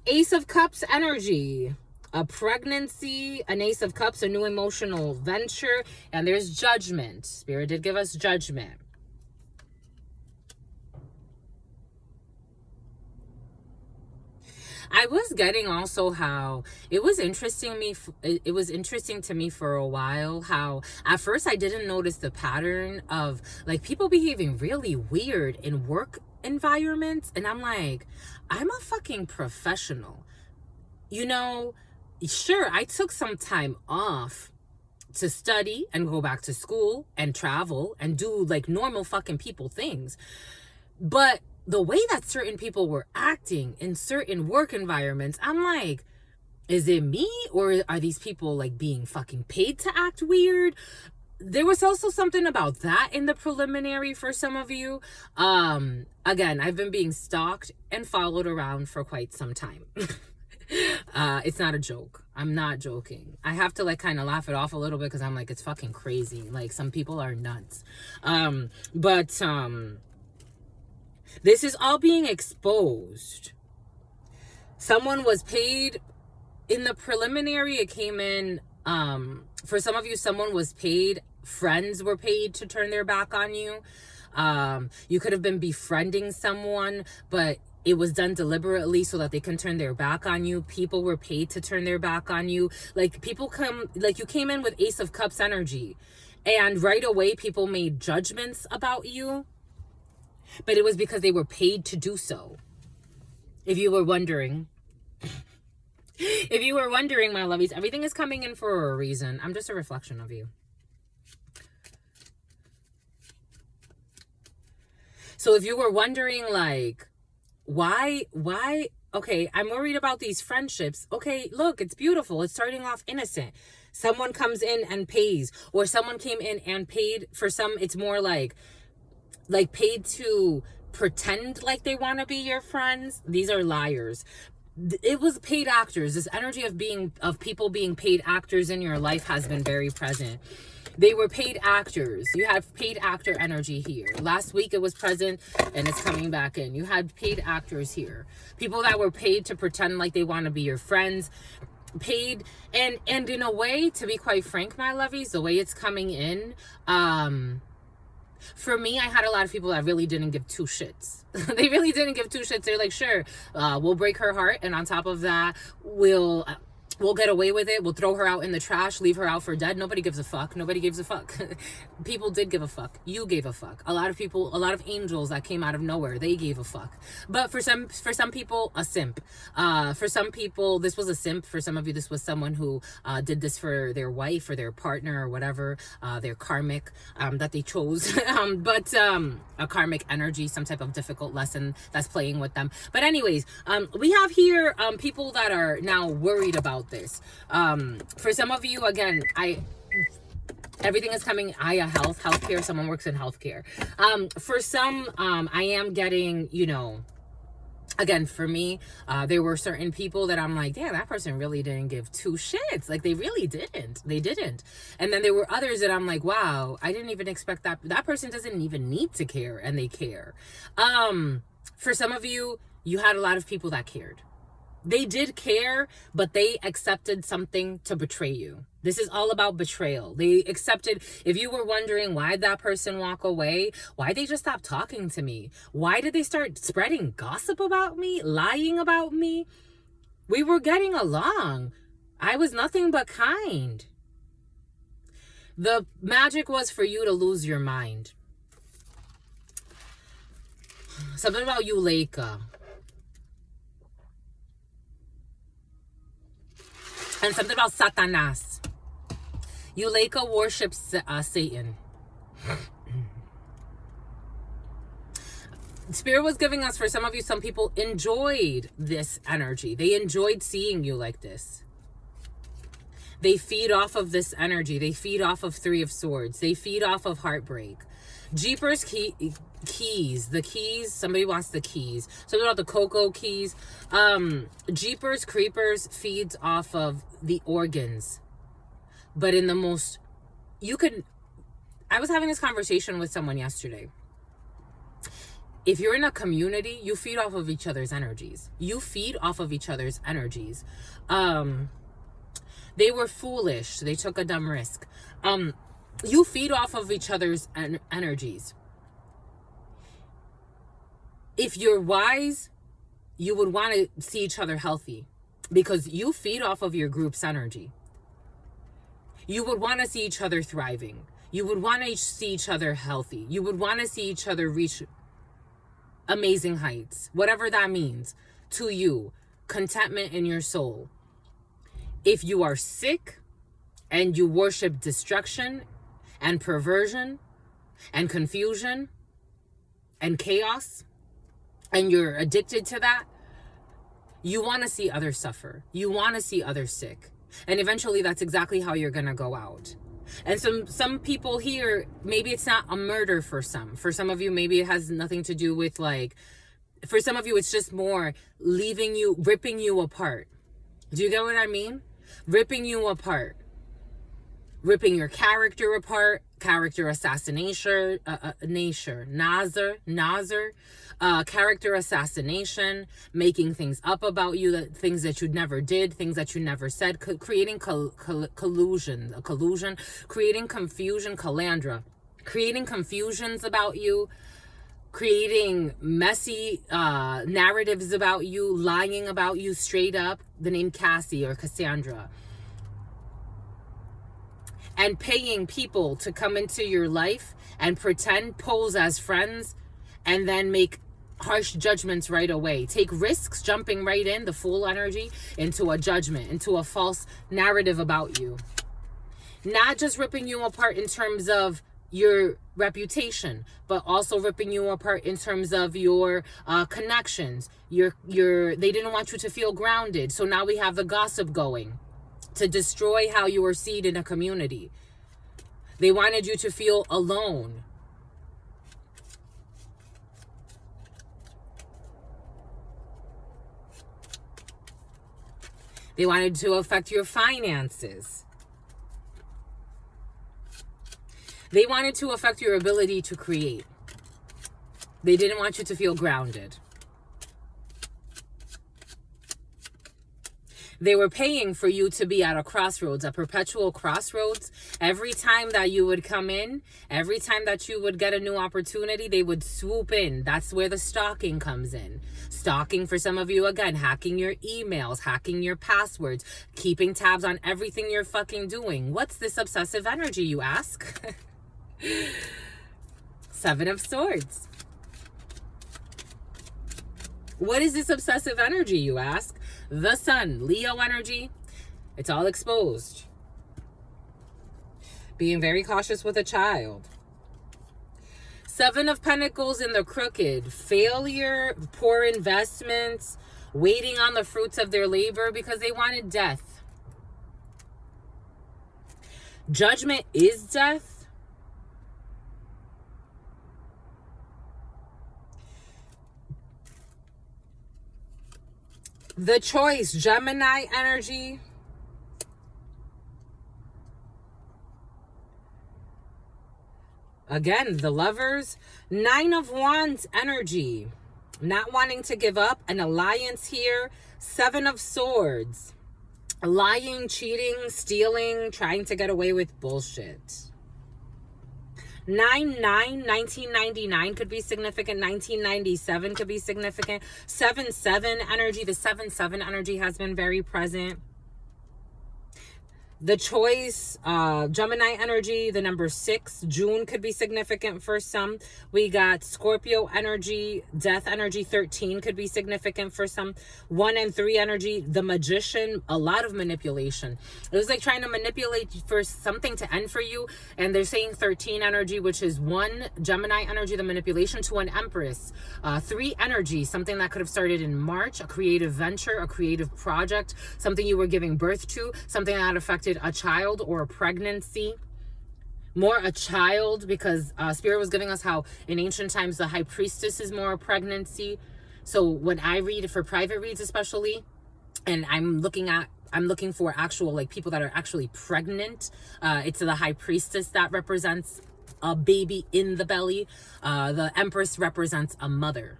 Ace of Cups energy, a pregnancy, an Ace of Cups, a new emotional venture, and there's judgment. Spirit did give us judgment. I was getting also how it was interesting to me for a while how at first I didn't notice the pattern of like people behaving really weird in work environments, and I'm like, I'm a fucking professional. You know, sure, I took some time off to study and go back to school and travel and do like normal fucking people things. But the way that certain people were acting in certain work environments, I'm like, is it me or are these people like being fucking paid to act weird? There was also something about that in the preliminary for some of you. Again, I've been being stalked and followed around for quite some time. It's not a joke. I'm not joking. I have to like kind of laugh it off a little bit because I'm like, it's fucking crazy. Like some people are nuts. This is all being exposed. Someone was paid in the preliminary. It came in, for some of you, someone was paid. Friends were paid to turn their back on you. You could have been befriending someone, but it was done deliberately so that they can turn their back on you. People were paid to turn their back on you. Like you came in with Ace of Cups energy, and right away people made judgments about you. But it was because they were paid to do so. If you were wondering. If you were wondering, my lovies, everything is coming in for a reason. I'm just a reflection of you. So if you were wondering, like, why, okay, I'm worried about these friendships. Okay, look, it's beautiful. It's starting off innocent. Someone comes in and pays, or someone came in and paid. For some, it's more like paid to pretend like they want to be your friends. These are liars. It was paid actors. This energy of people being paid actors in your life has been very present. They were paid actors. You had paid actor energy here. Last week it was present and it's coming back in. You had paid actors here. People that were paid to pretend like they want to be your friends. paid, and in a way, to be quite frank, my lovies, the way it's coming in, for me, I had a lot of people that really didn't give two shits. They really didn't give two shits. They're like, sure, we'll break her heart, and on top of that, we'll get away with it. We'll throw her out in the trash, leave her out for dead. Nobody gives a fuck. Nobody gives a fuck. People did give a fuck. You gave a fuck. A lot of people, a lot of angels that came out of nowhere, they gave a fuck. But for some people, a simp. For some people, this was a simp. For some of you, this was someone who did this for their wife or their partner or whatever, their karmic that they chose. But a karmic energy, some type of difficult lesson that's playing with them. But anyways, we have here people that are now worried about this. For some of you, again, everything is coming healthcare. Someone works in healthcare. For some, I am getting, again, for me, there were certain people that I'm like, damn, that person really didn't give two shits. Like, they really didn't. They didn't. And then there were others that I'm like, wow, I didn't even expect that. That person doesn't even need to care, and they care. For some of you, you had a lot of people that cared. They did care, but they accepted something to betray you. This is all about betrayal. They accepted, if you were wondering why that person walk away, why they just stopped talking to me? Why did they start spreading gossip about me, lying about me? We were getting along. I was nothing but kind. The magic was for you to lose your mind. Something about Euleika. And something about Satanas. Euleika worships Satan. Spirit was giving us, for some of you, some people enjoyed this energy. They enjoyed seeing you like this. They feed off of this energy. They feed off of Three of Swords. They feed off of heartbreak. Jeepers keys. The keys. Somebody wants the keys. Something about the cocoa keys. Jeepers Creepers feeds off of the organs. But in the most... I was having this conversation with someone yesterday. If you're in a community, you feed off of each other's energies. You feed off of each other's energies. They were foolish. They took a dumb risk. You feed off of each other's energies. If you're wise, you would want to see each other healthy, because you feed off of your group's energy. You would want to see each other thriving. You would want to see each other healthy. You would want to see each other reach amazing heights, whatever that means to you. Contentment in your soul. If you are sick and you worship destruction and perversion and confusion and chaos, and you're addicted to that, you want to see others suffer. You want to see others sick. And eventually that's exactly how you're going to go out. And some people here, maybe it's not a murder for some. For some of you, maybe it has nothing to do with, like, for some of you, it's just more leaving you, ripping you apart. Do you get what I mean? Ripping you apart. Ripping your character apart. Character assassination. Character assassination. Making things up about you. Things that you never did. Things that you never said. Creating collusion. Creating confusion. Calandra. Creating confusions about you. Creating messy narratives about you. Lying about you straight up. The name Cassie or Cassandra. And paying people to come into your life and pretend, pose as friends, and then make harsh judgments right away. Take risks, jumping right in, the Fool energy, into a judgment, into a false narrative about you. Not just ripping you apart in terms of your reputation, but also ripping you apart in terms of your connections. They didn't want you to feel grounded, so now we have the gossip going to destroy how you are seen in a community. They wanted you to feel alone. They wanted to affect your finances. They wanted to affect your ability to create. They didn't want you to feel grounded. They were paying for you to be at a crossroads, a perpetual crossroads. Every time that you would come in, every time that you would get a new opportunity, they would swoop in. That's where the stalking comes in. Stalking for some of you, again, hacking your emails, hacking your passwords, keeping tabs on everything you're fucking doing. What's this obsessive energy, you ask? Seven of Swords. What is this obsessive energy, you ask? The Sun, Leo energy. It's all exposed. Being very cautious with a child. Seven of Pentacles in the crooked. Failure, poor investments, waiting on the fruits of their labor because they wanted death. Judgment is death. The Choice, Gemini energy. Again, the Lovers. Nine of Wands energy. Not wanting to give up. An alliance here. Seven of Swords. Lying, cheating, stealing, trying to get away with bullshit. 9-9, 1999 could be significant. 1997 could be significant. 7-7 energy. The 7-7 energy has been very present. The Choice, Gemini energy, the number 6, June could be significant for some. We got Scorpio energy, Death energy, 13 could be significant for some. 1 and 3 energy, the Magician, a lot of manipulation. It was like trying to manipulate for something to end for you. And they're saying 13 energy, which is 1 Gemini energy, the manipulation, to an Empress. 3 energy, something that could have started in March, a creative venture, a creative project, something you were giving birth to, something that affected a child or a pregnancy. More a child, because Spirit was giving us how in ancient times the High Priestess is more a pregnancy. So when I read for private reads especially, and I'm looking for actual like people that are actually pregnant, it's the High Priestess that represents a baby in the belly. The Empress represents a mother.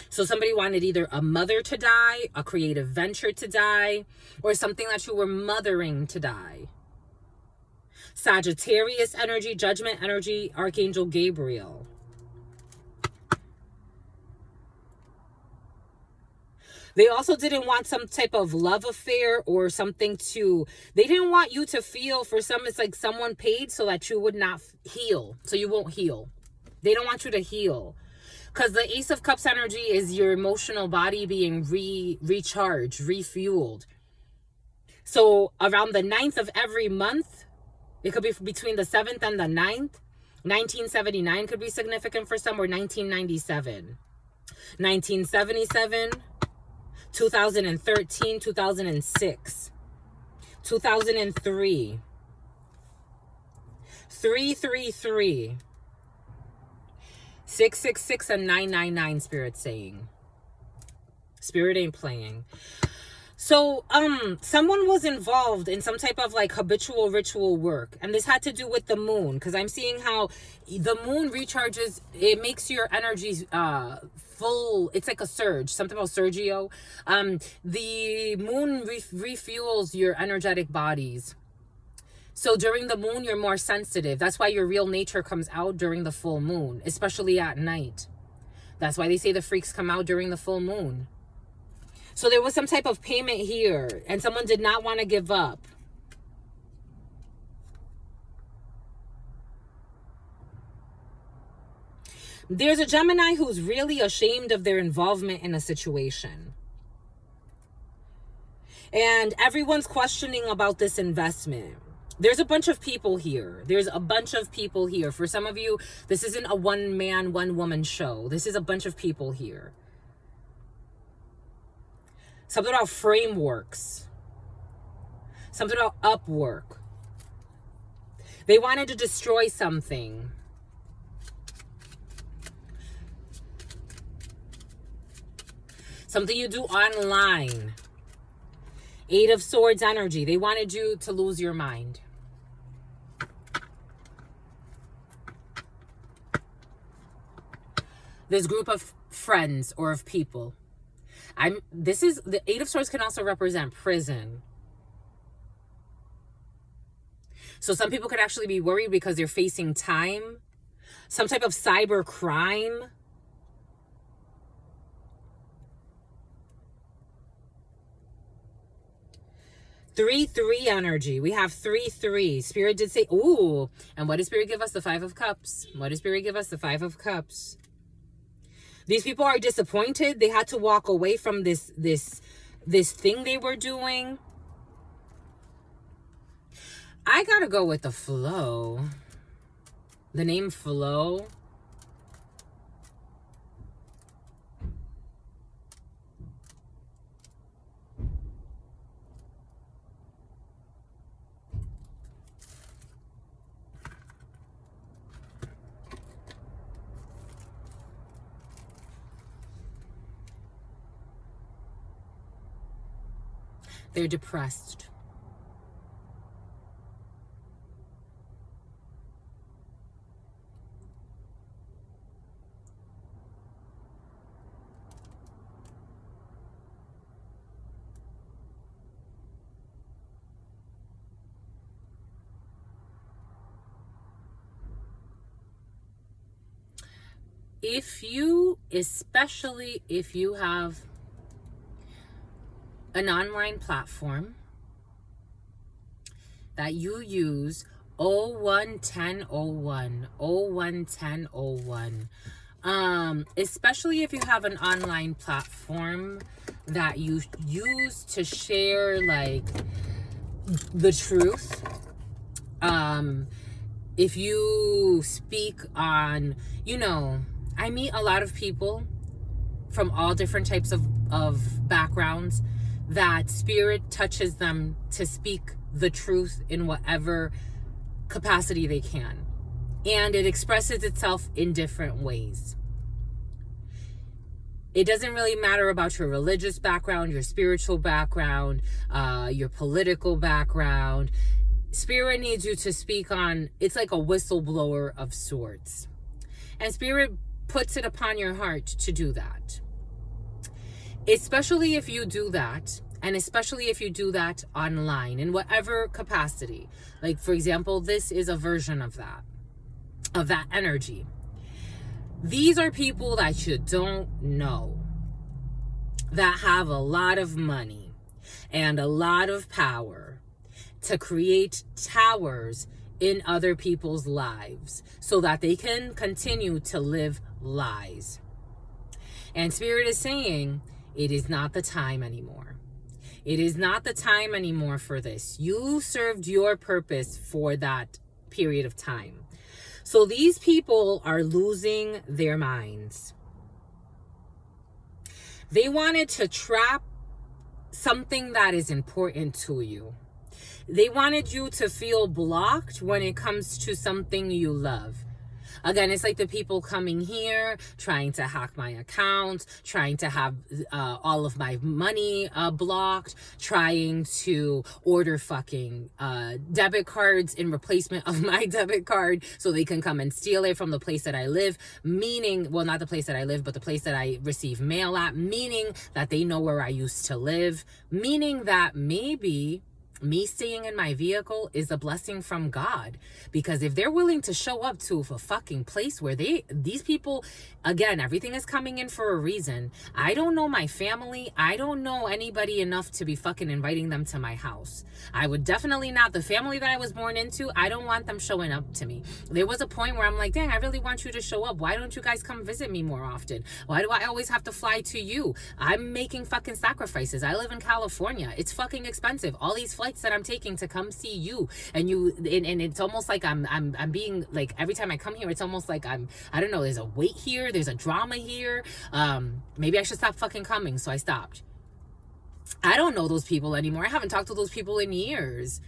So somebody wanted either a mother to die, a creative venture to die, or something that you were mothering to die. Sagittarius energy, Judgment energy, Archangel Gabriel. They also didn't want some type of love affair or something they didn't want you to feel, for some it's like someone paid so that you would not heal, so you won't heal. They don't want you to heal. Because the Ace of Cups energy is your emotional body being recharged, refueled. So around the 9th of every month, it could be between the 7th and the 9th. 1979 could be significant for some, or 1997. 1977, 2013, 2006, 2003, 333. 666 and 999, Spirit saying. Spirit ain't playing. So, someone was involved in some type of like habitual ritual work. And this had to do with the moon. Because I'm seeing how the moon recharges. It makes your energies full. It's like a surge. Something about Sergio. The moon refuels your energetic bodies. So during the moon, you're more sensitive. That's why your real nature comes out during the full moon, especially at night. That's why they say the freaks come out during the full moon. So there was some type of payment here, and someone did not want to give up. There's a Gemini who's really ashamed of their involvement in a situation. And everyone's questioning about this investment. There's a bunch of people here. There's a bunch of people here. For some of you, this isn't a one-man, one-woman show. This is a bunch of people here. Something about frameworks. Something about Upwork. They wanted to destroy something. Something you do online. 8 of Swords energy. They wanted you to lose your mind. This group of friends or of people. This is the Eight of Swords can also represent prison. So some people could actually be worried because they're facing time, some type of cyber crime. Three energy. We have 3-3. Spirit did say, ooh. And what did Spirit give us? The Five of Cups. What did Spirit give us? The Five of Cups. These people are disappointed. They had to walk away from this thing they were doing. I gotta go with the flow. The name Flow. They're depressed. Especially if you have an online platform that you use, 011001, especially if you have an online platform that you use to share like the truth. If you speak on, I meet a lot of people from all different types of backgrounds that Spirit touches them to speak the truth in whatever capacity they can. And it expresses itself in different ways. It doesn't really matter about your religious background, your spiritual background, your political background. Spirit needs you to speak on, it's like a whistleblower of sorts. And Spirit puts it upon your heart to do that. Especially if you do that, and especially if you do that online in whatever capacity. Like, for example, this is a version of that energy. These are people that you don't know, that have a lot of money and a lot of power to create towers in other people's lives so that they can continue to live lies. And Spirit is saying, it is not the time anymore. It is not the time anymore for this. You served your purpose for that period of time. So these people are losing their minds. They wanted to trap something that is important to you. They wanted you to feel blocked when it comes to something you love. Again, it's like the people coming here, trying to hack my account, trying to have all of my money blocked, trying to order fucking debit cards in replacement of my debit card so they can come and steal it from the place that I live. Meaning, well, not the place that I live, but the place that I receive mail at. Meaning that they know where I used to live. Meaning that maybe me staying in my vehicle is a blessing from God, because if they're willing to show up to a fucking place where these people, again, everything is coming in for a reason. I don't know my family. I don't know anybody enough to be fucking inviting them to my house. I would definitely not. The family that I was born into, I don't want them showing up to me. There was a point where I'm like, dang, I really want you to show up. Why don't you guys come visit me more often? Why do I always have to fly to you? I'm making fucking sacrifices. I live in California. It's fucking expensive. All these flights that I'm taking to come see you, and it's almost like I'm being like, every time I come here, it's almost like I don't know, there's a weight here, there's a drama here. Maybe I should stop fucking coming. So I stopped. I don't know those people anymore. I haven't talked to those people in years.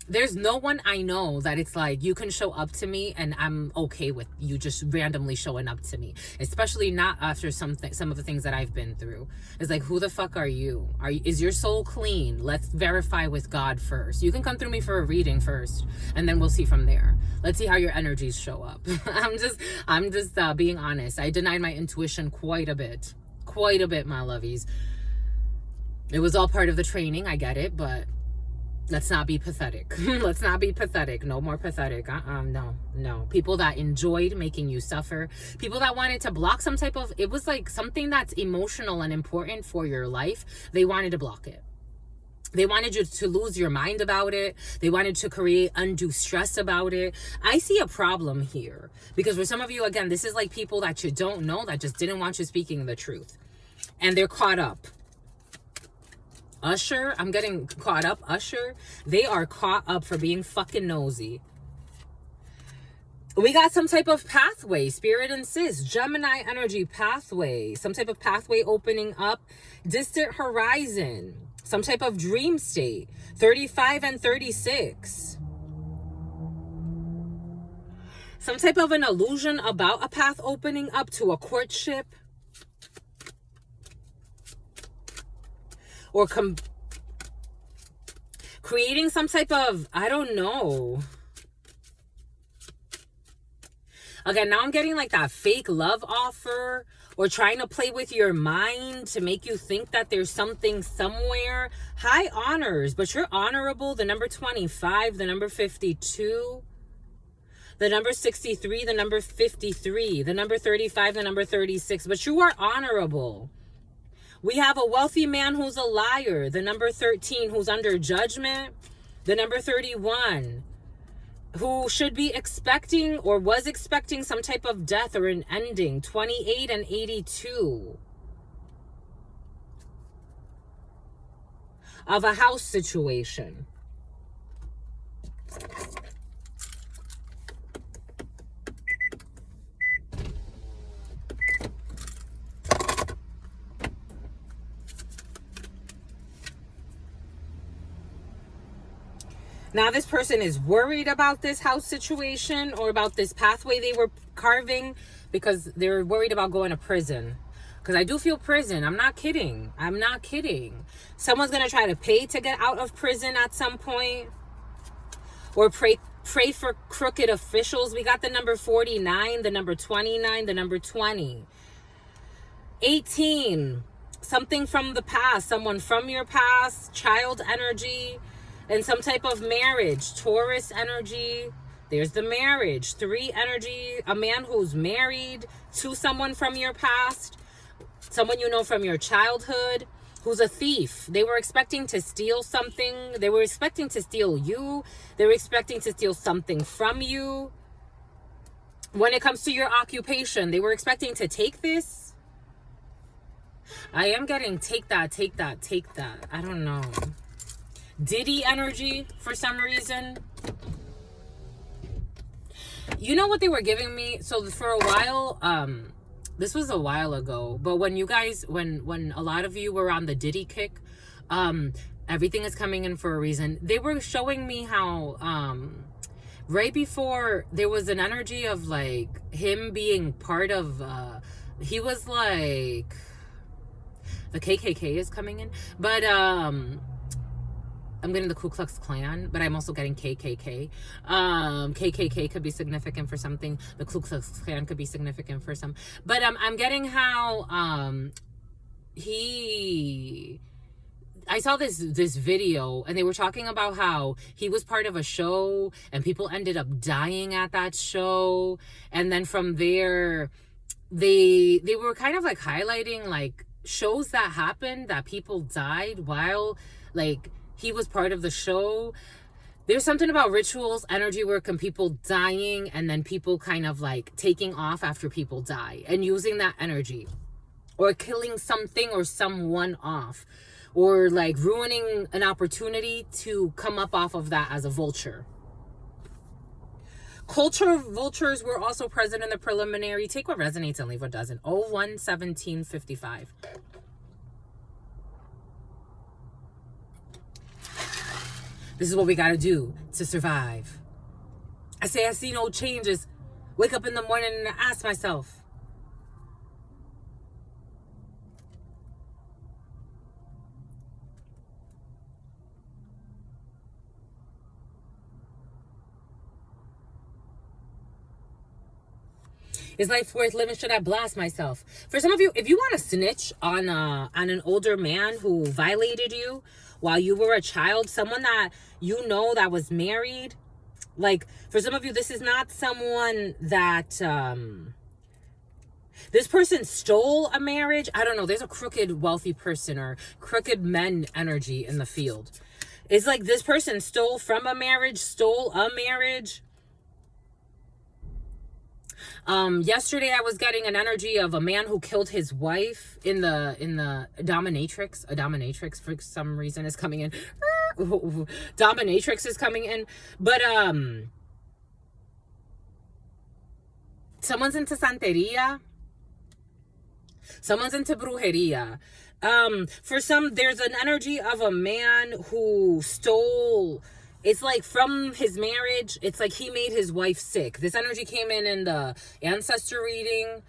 there's no one I know that it's like you can show up to me and I'm okay with you just randomly showing up to me, especially not after some of the things that I've been through. It's like, who the fuck are you? Is your soul clean? Let's verify with God first. You can come through me for a reading first, and then we'll see from there. Let's see how your energies show up. I'm just being honest. I denied my intuition quite a bit, my lovies. It was all part of the training. I get it, but let's not be pathetic. Let's not be pathetic. No more pathetic. No. People that enjoyed making you suffer. People that wanted to block some type of, it was like something that's emotional and important for your life. They wanted to block it. They wanted you to lose your mind about it. They wanted to create undue stress about it. I see a problem here. Because for some of you, again, this is like people that you don't know that just didn't want you speaking the truth. And they're caught up. Usher, I'm getting caught up. Usher, they are caught up for being fucking nosy. We got some type of pathway, Spirit insists, Gemini energy pathway, some type of pathway opening up, distant horizon, some type of dream state, 35 and 36. Some type of an illusion about a path opening up to a courtship. Or creating some type of, I don't know. Again, now I'm getting like that fake love offer, or trying to play with your mind to make you think that there's something somewhere. High honors, but you're honorable. The number 25, the number 52, the number 63, the number 53, the number 35, the number 36, but you are honorable. We have a wealthy man who's a liar. The number 13, who's under judgment. The number 31, who should be expecting or was expecting some type of death or an ending. 28 and 82. Of a house situation. Now this person is worried about this house situation or about this pathway they were carving because they're worried about going to prison. Because I do feel prison. I'm not kidding. I'm not kidding. Someone's going to try to pay to get out of prison at some point. Or pray for crooked officials. We got the number 49, the number 29, the number 20. 18. Something from the past. Someone from your past. Child energy. And some type of marriage. Taurus energy. There's the marriage. 3 energy. A man who's married to someone from your past. Someone you know from your childhood. Who's a thief. They were expecting to steal something. They were expecting to steal you. They were expecting to steal something from you. When it comes to your occupation, they were expecting to take this. I am getting take that. I don't know. Diddy energy for some reason. You know what they were giving me? So for a while, this was a while ago, but when you guys, when a lot of you were on the Diddy kick, everything is coming in for a reason. They were showing me how, right before there was an energy of like him being part of, he was like, the KKK is coming in, but, I'm getting the Ku Klux Klan, but I'm also getting KKK. KKK could be significant for something. The Ku Klux Klan could be significant for some. But I'm getting how I saw this video, and they were talking about how he was part of a show, and people ended up dying at that show. And then from there, they were kind of like highlighting like shows that happened that people died while like he was part of the show. There's something about rituals, energy work, and people dying, and then people kind of like taking off after people die and using that energy, or killing something or someone off, or like ruining an opportunity to come up off of that as a vulture. Culture vultures were also present in the preliminary. Take what resonates and leave what doesn't. 01/17/55. This is what we gotta do to survive. I say I see no changes. Wake up in the morning and ask myself, is life worth living? Should I blast myself? For some of you, if you want to snitch on an older man who violated you while you were a child, someone that you know that was married, like for some of you, this is not someone that this person stole a marriage. I don't know. There's a crooked wealthy person or crooked men energy in the field. It's like this person stole from a marriage, stole a marriage. Yesterday I was getting an energy of a man who killed his wife in the dominatrix. A dominatrix for some reason is coming in. Dominatrix is coming in. But someone's into santeria. Someone's into brujeria. For some, there's an energy of a man who stole. It's like from his marriage, it's like he made his wife sick. This energy came in the ancestor reading.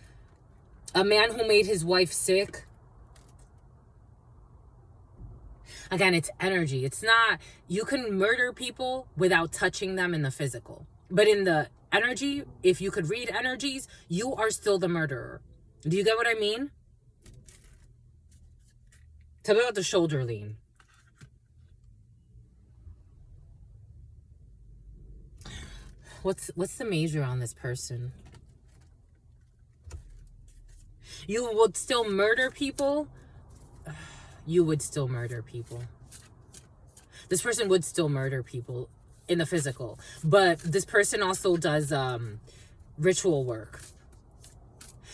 A man who made his wife sick. Again, it's energy. It's not, you can murder people without touching them in the physical. But in the energy, if you could read energies, you are still the murderer. Do you get what I mean? Tell me about the shoulder lean. What's the major on this person? You would still murder people? You would still murder people. This person would still murder people in the physical. But this person also does ritual work.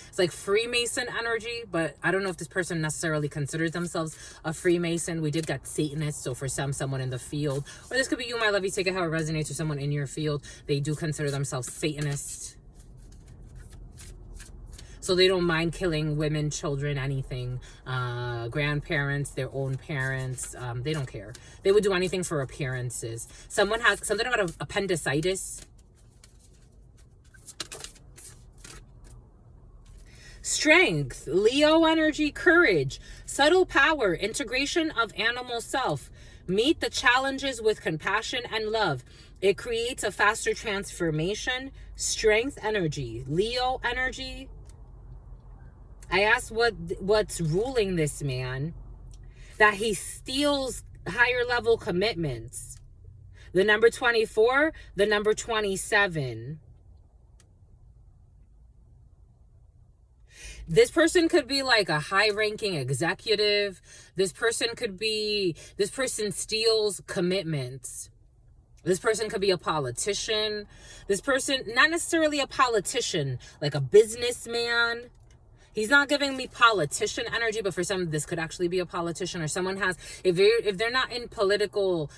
It's like Freemason energy, but I don't know if this person necessarily considers themselves a Freemason. We did get Satanist, so for someone in the field, or this could be you, my love, you take it how it resonates, or someone in your field, they do consider themselves Satanist. So they don't mind killing women, children, anything, grandparents, their own parents. They don't care. They would do anything for appearances. Someone has something about appendicitis. Strength, Leo energy, courage, subtle power, integration of animal self. Meet the challenges with compassion and love. It creates a faster transformation. Strength energy, Leo energy. I asked what's ruling this man. That he steals higher level commitments. The number 24, the number 27. This person could be like a high-ranking executive. This person steals commitments. This person could be a politician. This person, not necessarily a politician, like a businessman. He's not giving me politician energy, but for some, this could actually be a politician, or someone has, if they're not in political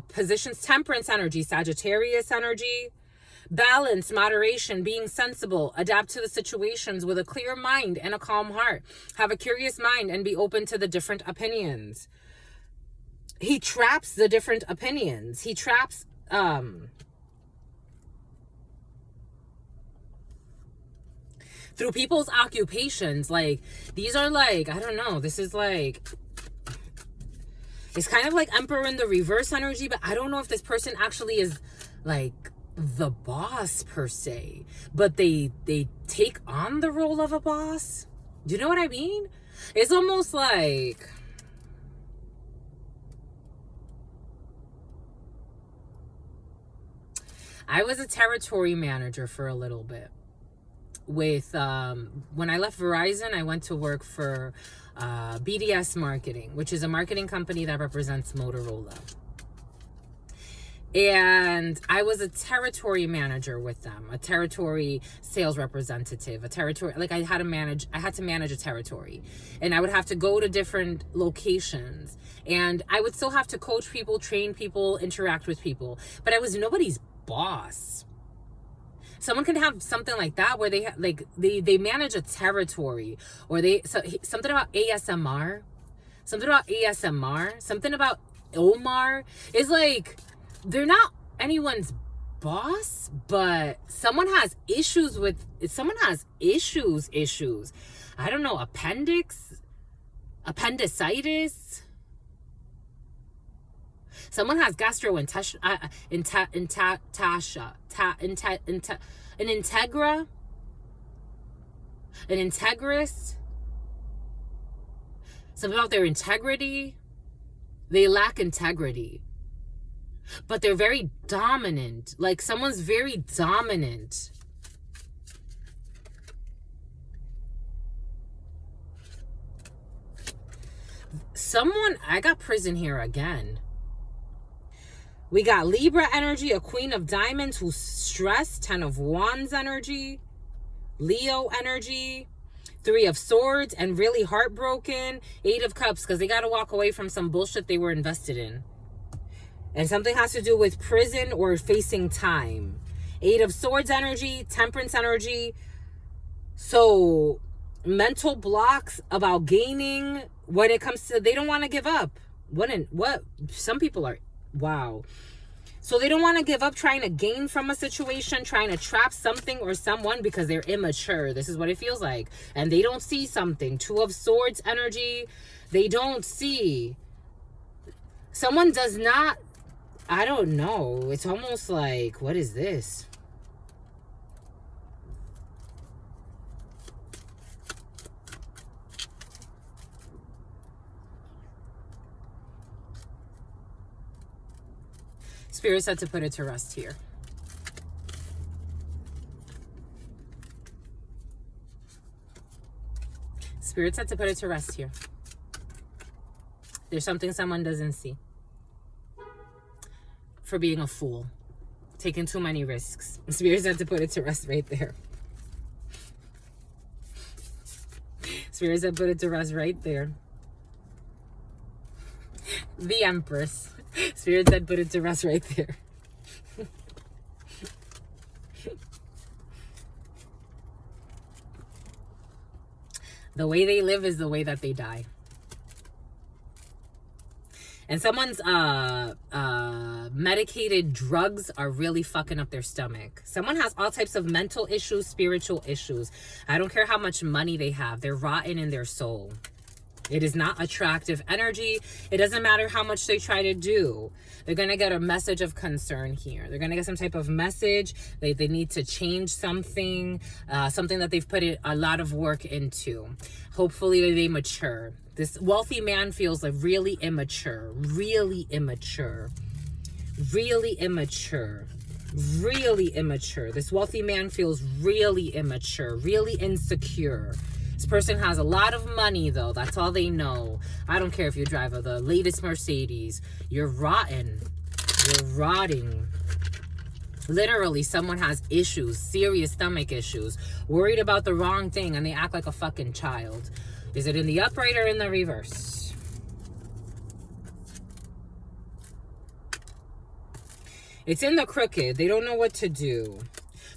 positions, temperance energy, Sagittarius energy. Balance, moderation, being sensible, adapt to the situations with a clear mind and a calm heart. Have a curious mind and be open to the different opinions. He traps the different opinions. He traps through people's occupations. Like, these are like, I don't know, this is like, it's kind of like Emperor in the reverse energy, but I don't know if this person actually is like the boss per se, but they take on the role of a boss. Do you know what I mean? It's almost like, I was a territory manager for a little bit with when I left Verizon. I went to work for BDS Marketing, which is a marketing company that represents Motorola. And I was a territory manager with them, a territory sales representative, a territory, like I had to manage a territory, and I would have to go to different locations, and I would still have to coach people, train people, interact with people, but I was nobody's boss. Someone can have something like that where they manage a territory, or something about ASMR, something about Omar is like, they're not anyone's boss, but someone has issues. I don't know, appendicitis. Someone has an integrist. Something about their integrity. They lack integrity. But they're very dominant. Like someone's very dominant. I got prison here again. We got Libra energy, a Queen of Diamonds who's stressed, 10 of Wands energy, Leo energy, 3 of Swords and really heartbroken, 8 of Cups because they got to walk away from some bullshit they were invested in. And something has to do with prison or facing time. 8 of Swords energy, Temperance energy. So mental blocks about gaining when it comes to, they don't want to give up. Some people are, wow. So they don't want to give up trying to gain from a situation, trying to trap something or someone because they're immature. This is what it feels like. And they don't see something. 2 of Swords energy. They don't see. Someone does not, I don't know. It's almost like, what is this? Spirit said to put it to rest here. Spirit said to put it to rest here. There's something someone doesn't see. For being a fool. Taking too many risks. Spirit said to put it to rest right there. Spirit said put it to rest right there. The Empress. Spirit said put it to rest right there. The way they live is the way that they die. And someone's medicated drugs are really fucking up their stomach. Someone has all types of mental issues, spiritual issues. I don't care how much money they have. They're rotten in their soul. It is not attractive energy. It doesn't matter how much they try to do. They're going to get a message of concern here. They're going to get some type of message. They need to change something, something that they've put a lot of work into. Hopefully they mature. This wealthy man feels like really immature, really immature, really immature, really immature. This wealthy man feels really immature, really insecure. This person has a lot of money, though. That's all they know. I don't care if you drive the latest Mercedes. You're rotten. You're rotting. Literally, someone has issues, serious stomach issues, worried about the wrong thing, and they act like a fucking child. Is it in the upright or in the reverse? It's in the crooked. They don't know what to do.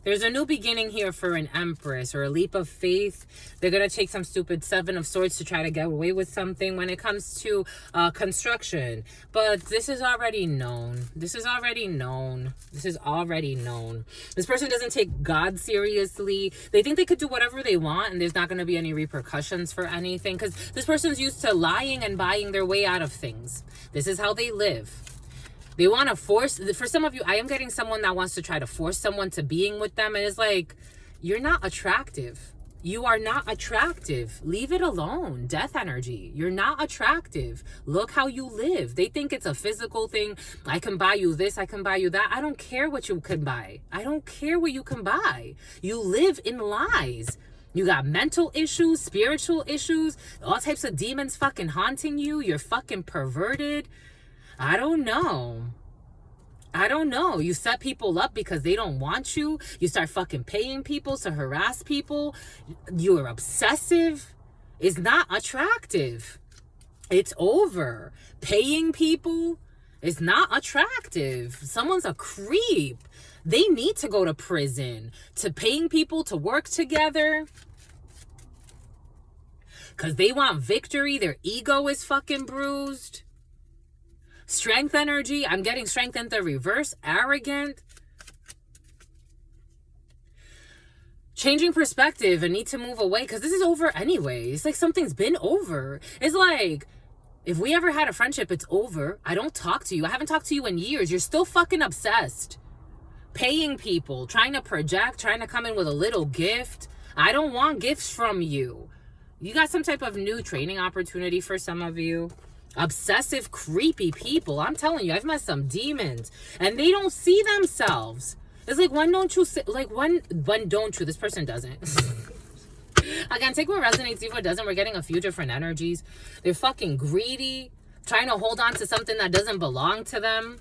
There's a new beginning here for an Empress or a leap of faith. They're going to take some stupid 7 of Swords to try to get away with something when it comes to construction. But this is already known. This is already known. This is already known. This person doesn't take God seriously. They think they could do whatever they want and there's not going to be any repercussions for anything because this person's used to lying and buying their way out of things. This is how they live. They want to force, for some of you, I am getting someone that wants to try to force someone to being with them. And it's like, you're not attractive. You are not attractive. Leave it alone. Death energy. You're not attractive. Look how you live. They think it's a physical thing. I can buy you this. I can buy you that. I don't care what you can buy. I don't care what you can buy. You live in lies. You got mental issues, spiritual issues, all types of demons fucking haunting you. You're fucking perverted. I don't know. I don't know. You set people up because they don't want you. You start fucking paying people to harass people. You are obsessive. It's not attractive. It's over. Paying people is not attractive. Someone's a creep. They need to go to prison. To paying people to work together because they want victory. Their ego is fucking bruised. Strength energy. I'm getting strength in the reverse. Arrogant. Changing perspective and need to move away because this is over anyway. It's like something's been over. It's like, if we ever had a friendship, it's over. I don't talk to you. I haven't talked to you in years. You're still fucking obsessed. Paying people, trying to project, trying to come in with a little gift. I don't want gifts from you. You got some type of new training opportunity for some of you. Obsessive, creepy people. I'm telling you, I've met some demons. And they don't see themselves. It's like, when don't you, when don't you? This person doesn't. Again, take what resonates, see what doesn't. We're getting a few different energies. They're fucking greedy, trying to hold on to something that doesn't belong to them.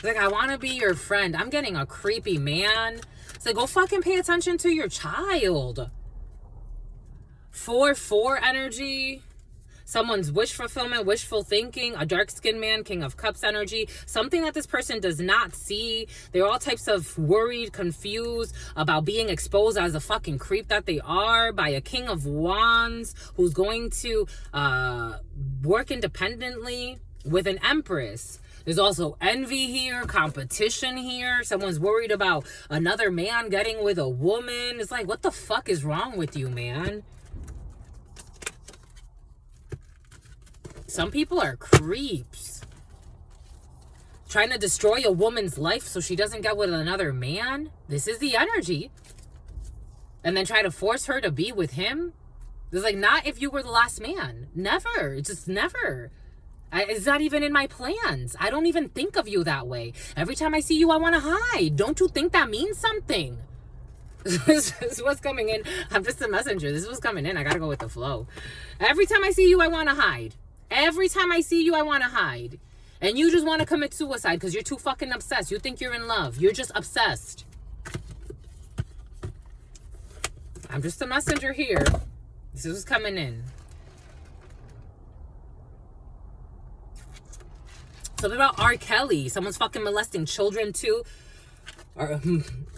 Like, I want to be your friend. I'm getting a creepy man. It's like, go fucking pay attention to your child. 4-4 energy. Someone's wish fulfillment, wishful thinking, a dark-skinned man, King of Cups energy, something that this person does not see. They're all types of worried, confused about being exposed as a fucking creep that they are by a King of Wands who's going to work independently with an Empress. There's also envy here, competition here. Someone's worried about another man getting with a woman. It's like, what the fuck is wrong with you, man? Some people are creeps. Trying to destroy a woman's life so she doesn't get with another man. This is the energy. And then try to force her to be with him. It's like, not if you were the last man. Never. Just never. It's not even in my plans. I don't even think of you that way. Every time I see you, I want to hide. Don't you think that means something? This is what's coming in. I'm just a messenger. This is what's coming in. I got to go with the flow. Every time I see you, I want to hide. Every time I see you, I want to hide. And you just want to commit suicide because you're too fucking obsessed. You think you're in love. You're just obsessed. I'm just a messenger here. This is what's coming in. Something about R. Kelly. Someone's fucking molesting children too. Or,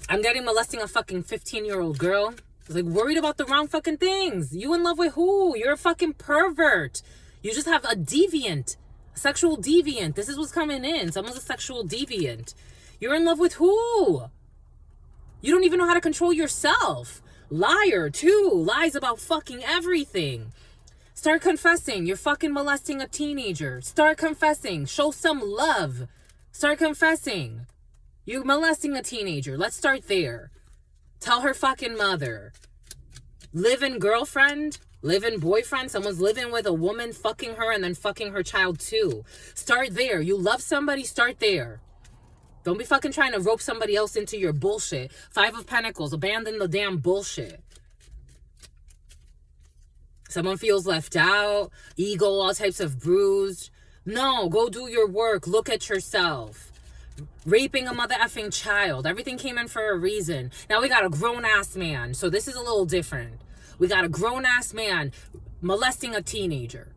I'm getting molesting a fucking 15-year-old girl. It's like, worried about the wrong fucking things. You in love with who? You're a fucking pervert. You just have a deviant, a sexual deviant. This is what's coming in. Someone's a sexual deviant. You're in love with who? You don't even know how to control yourself. Liar, too. Lies about fucking everything. Start confessing. You're fucking molesting a teenager. Start confessing. Show some love. Start confessing. You're molesting a teenager. Let's start there. Tell her fucking mother. Live-in girlfriend. Live-in boyfriend. Someone's living with a woman, fucking her, and then fucking her child too. Start there. You love somebody, start there. Don't be fucking trying to rope somebody else into your bullshit. 5 of Pentacles. Abandon the damn bullshit. Someone feels left out. Ego, all types of bruised. No, go do your work. Look at yourself. Raping a mother effing child. Everything came in for a reason. Now we got a grown-ass man. So this is a little different. We got a grown-ass man molesting a teenager.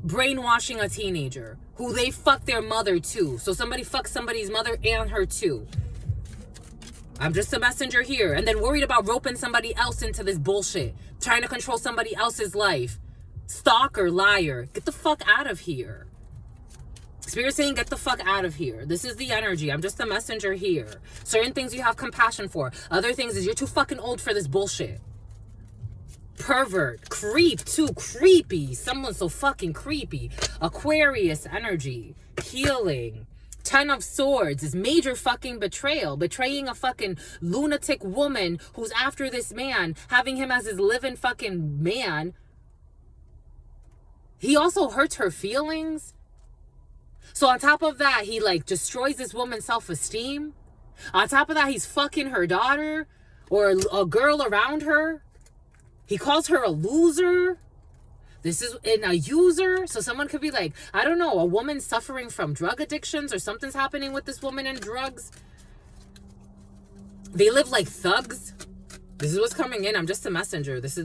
Brainwashing a teenager. Who they fuck their mother too. So somebody fucks somebody's mother and her too. I'm just a messenger here. And then worried about roping somebody else into this bullshit. Trying to control somebody else's life. Stalker, liar. Get the fuck out of here. Spirit saying, get the fuck out of here. This is the energy. I'm just a messenger here. Certain things you have compassion for. Other things is you're too fucking old for this bullshit. Pervert. Creep too. Creepy. Someone so fucking creepy. Aquarius energy. Healing. 10 of Swords is major fucking betrayal. Betraying a fucking lunatic woman who's after this man. Having him as his living fucking man. He also hurts her feelings. So on top of that, he like destroys this woman's self-esteem. On top of that, he's fucking her daughter or a girl around her. He calls her a loser. This is in a user. So someone could be like, I don't know, a woman suffering from drug addictions or something's happening with this woman and drugs. They live like thugs. This is what's coming in. I'm just a messenger. These are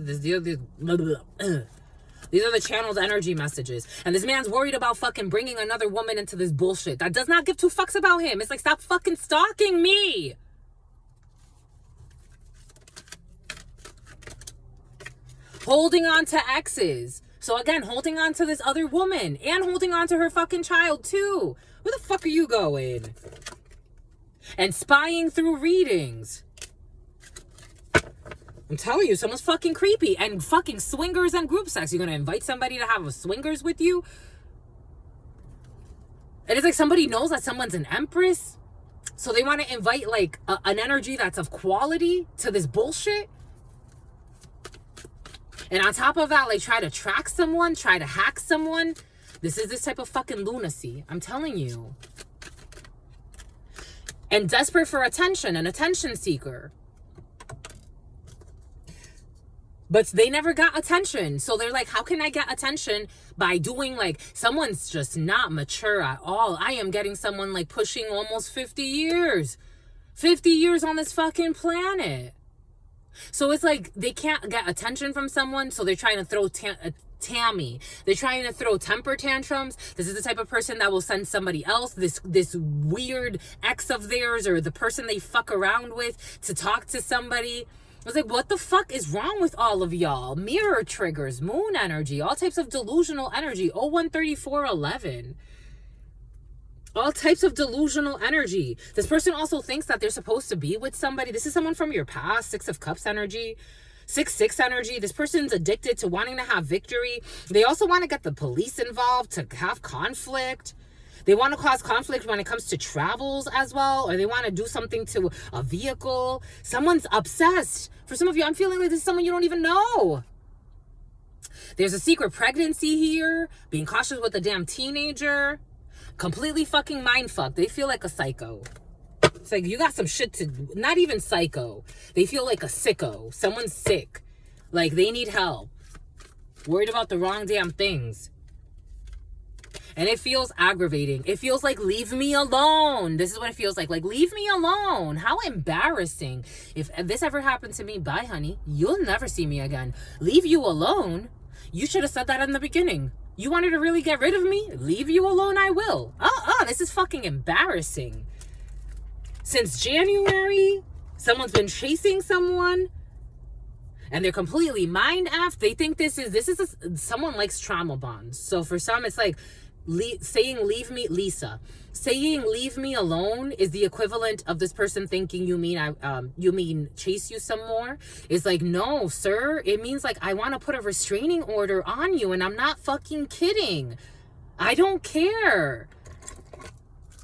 the channeled energy messages. And this man's worried about fucking bringing another woman into this bullshit. That does not give 2 fucks about him. It's like, stop fucking stalking me. Holding on to exes. So again, holding on to this other woman and holding on to her fucking child too. Where the fuck are you going? And spying through readings. I'm telling you, someone's fucking creepy. And fucking swingers and group sex. You're gonna invite somebody to have a swingers with you? And it's like somebody knows that someone's an empress. So they want to invite like an energy that's of quality to this bullshit. And on top of that, like try to track someone, try to hack someone. This is this type of fucking lunacy. I'm telling you. And desperate for attention, an attention seeker. But they never got attention. So they're like, how can I get attention by doing like, someone's just not mature at all. I am getting someone like pushing almost 50 years. 50 years on this fucking planet. So it's like they can't get attention from someone, so they're trying to throw Tammy. They're trying to throw temper tantrums. This is the type of person that will send somebody else, this weird ex of theirs or the person they fuck around with, to talk to somebody. I was like, what the fuck is wrong with all of y'all? Mirror triggers, moon energy, all types of delusional energy. 013411. All types of delusional energy. This person also thinks that they're supposed to be with somebody. This is someone from your past. 6 of Cups energy. 6-6 energy. This person's addicted to wanting to have victory. They also want to get the police involved to have conflict. They want to cause conflict when it comes to travels as well. Or they want to do something to a vehicle. Someone's obsessed. For some of you, I'm feeling like this is someone you don't even know. There's a secret pregnancy here. Being cautious with a damn teenager. Completely fucking mind fucked. They feel like a psycho. It's like you got some shit to, not even psycho. They feel like a sicko. Someone's sick. Like they need help. Worried about the wrong damn things. And it feels aggravating. It feels like, leave me alone. This is what it feels like. Like, leave me alone. How embarrassing. If this ever happened to me, bye, honey. You'll never see me again. Leave you alone? You should have said that in the beginning. You wanted to really get rid of me? Leave you alone, I will. This is fucking embarrassing. Since January, someone's been chasing someone and they're completely mind-effed. They think someone likes trauma bonds. So for some, it's like saying leave me alone is the equivalent of this person thinking you mean chase you some more. It's like, no, sir. It means like, I want to put a restraining order on you, and I'm not fucking kidding. I don't care.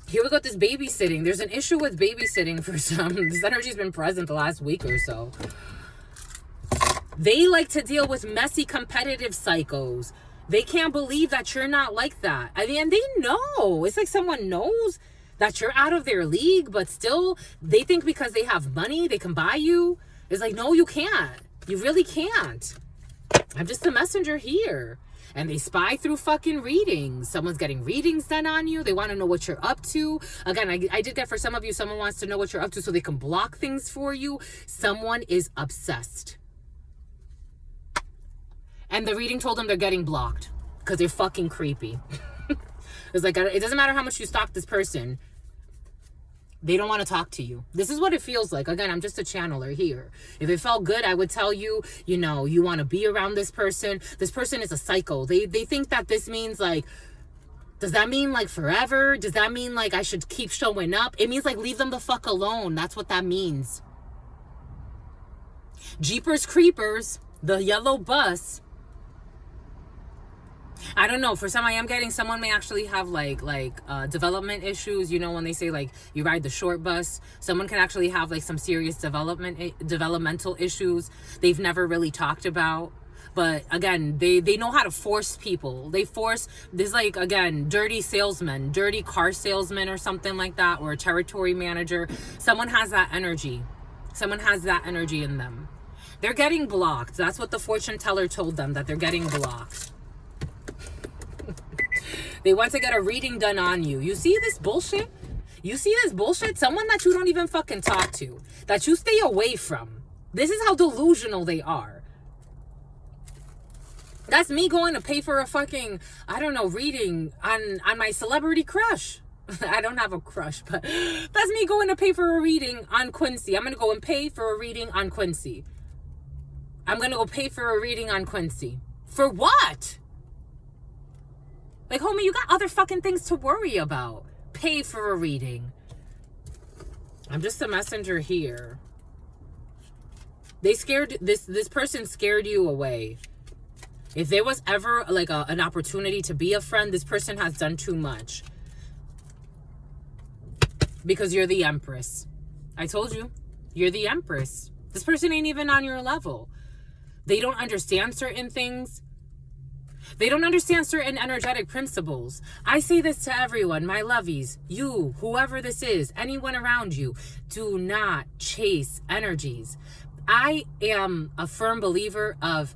Here we got this babysitting. There's an issue with babysitting for some. This energy's been present the last week or so. They like to deal with messy competitive psychos. They can't believe that you're not like that. I mean, and they know. It's like someone knows that you're out of their league, but still they think because they have money, they can buy you. It's like, no, you can't. You really can't. I'm just a messenger here. And they spy through fucking readings. Someone's getting readings done on you. They want to know what you're up to. Again, I did get for some of you, someone wants to know what you're up to so they can block things for you. Someone is obsessed. And the reading told them they're getting blocked because they're fucking creepy. It's like, it doesn't matter how much you stalk this person. They don't want to talk to you. This is what it feels like. Again, I'm just a channeler here. If it felt good, I would tell you, you want to be around this person. This person is a psycho. They think that this means like, does that mean like forever? Does that mean like I should keep showing up? It means like leave them the fuck alone. That's what that means. Jeepers Creepers, the yellow bus. I don't know. For some, I am getting someone may actually have like development issues. When they say like you ride the short bus, someone can actually have like some serious developmental issues they've never really talked about. But again, they know how to force people. There's like, again, dirty salesman, dirty car salesman or something like that, or a territory manager. Someone has that energy. Someone has that energy in them. They're getting blocked. That's what the fortune teller told them, that they're getting blocked. They want to get a reading done on you. You see this bullshit? Someone that you don't even fucking talk to. That you stay away from. This is how delusional they are. That's me going to pay for a fucking, reading on my celebrity crush. I don't have a crush, but that's me going to pay for a reading on Quincy. I'm going to go and pay for a reading on Quincy. I'm going to go pay for a reading on Quincy. For what? Like, homie, you got other fucking things to worry about. Pay for a reading. I'm just a messenger here. This person scared you away. If there was ever like an opportunity to be a friend, this person has done too much. Because you're the Empress. I told you, you're the Empress. This person ain't even on your level. They don't understand certain things. They don't understand certain energetic principles. I say this to everyone, my lovies, you, whoever this is, anyone around you, do not chase energies. I am a firm believer of,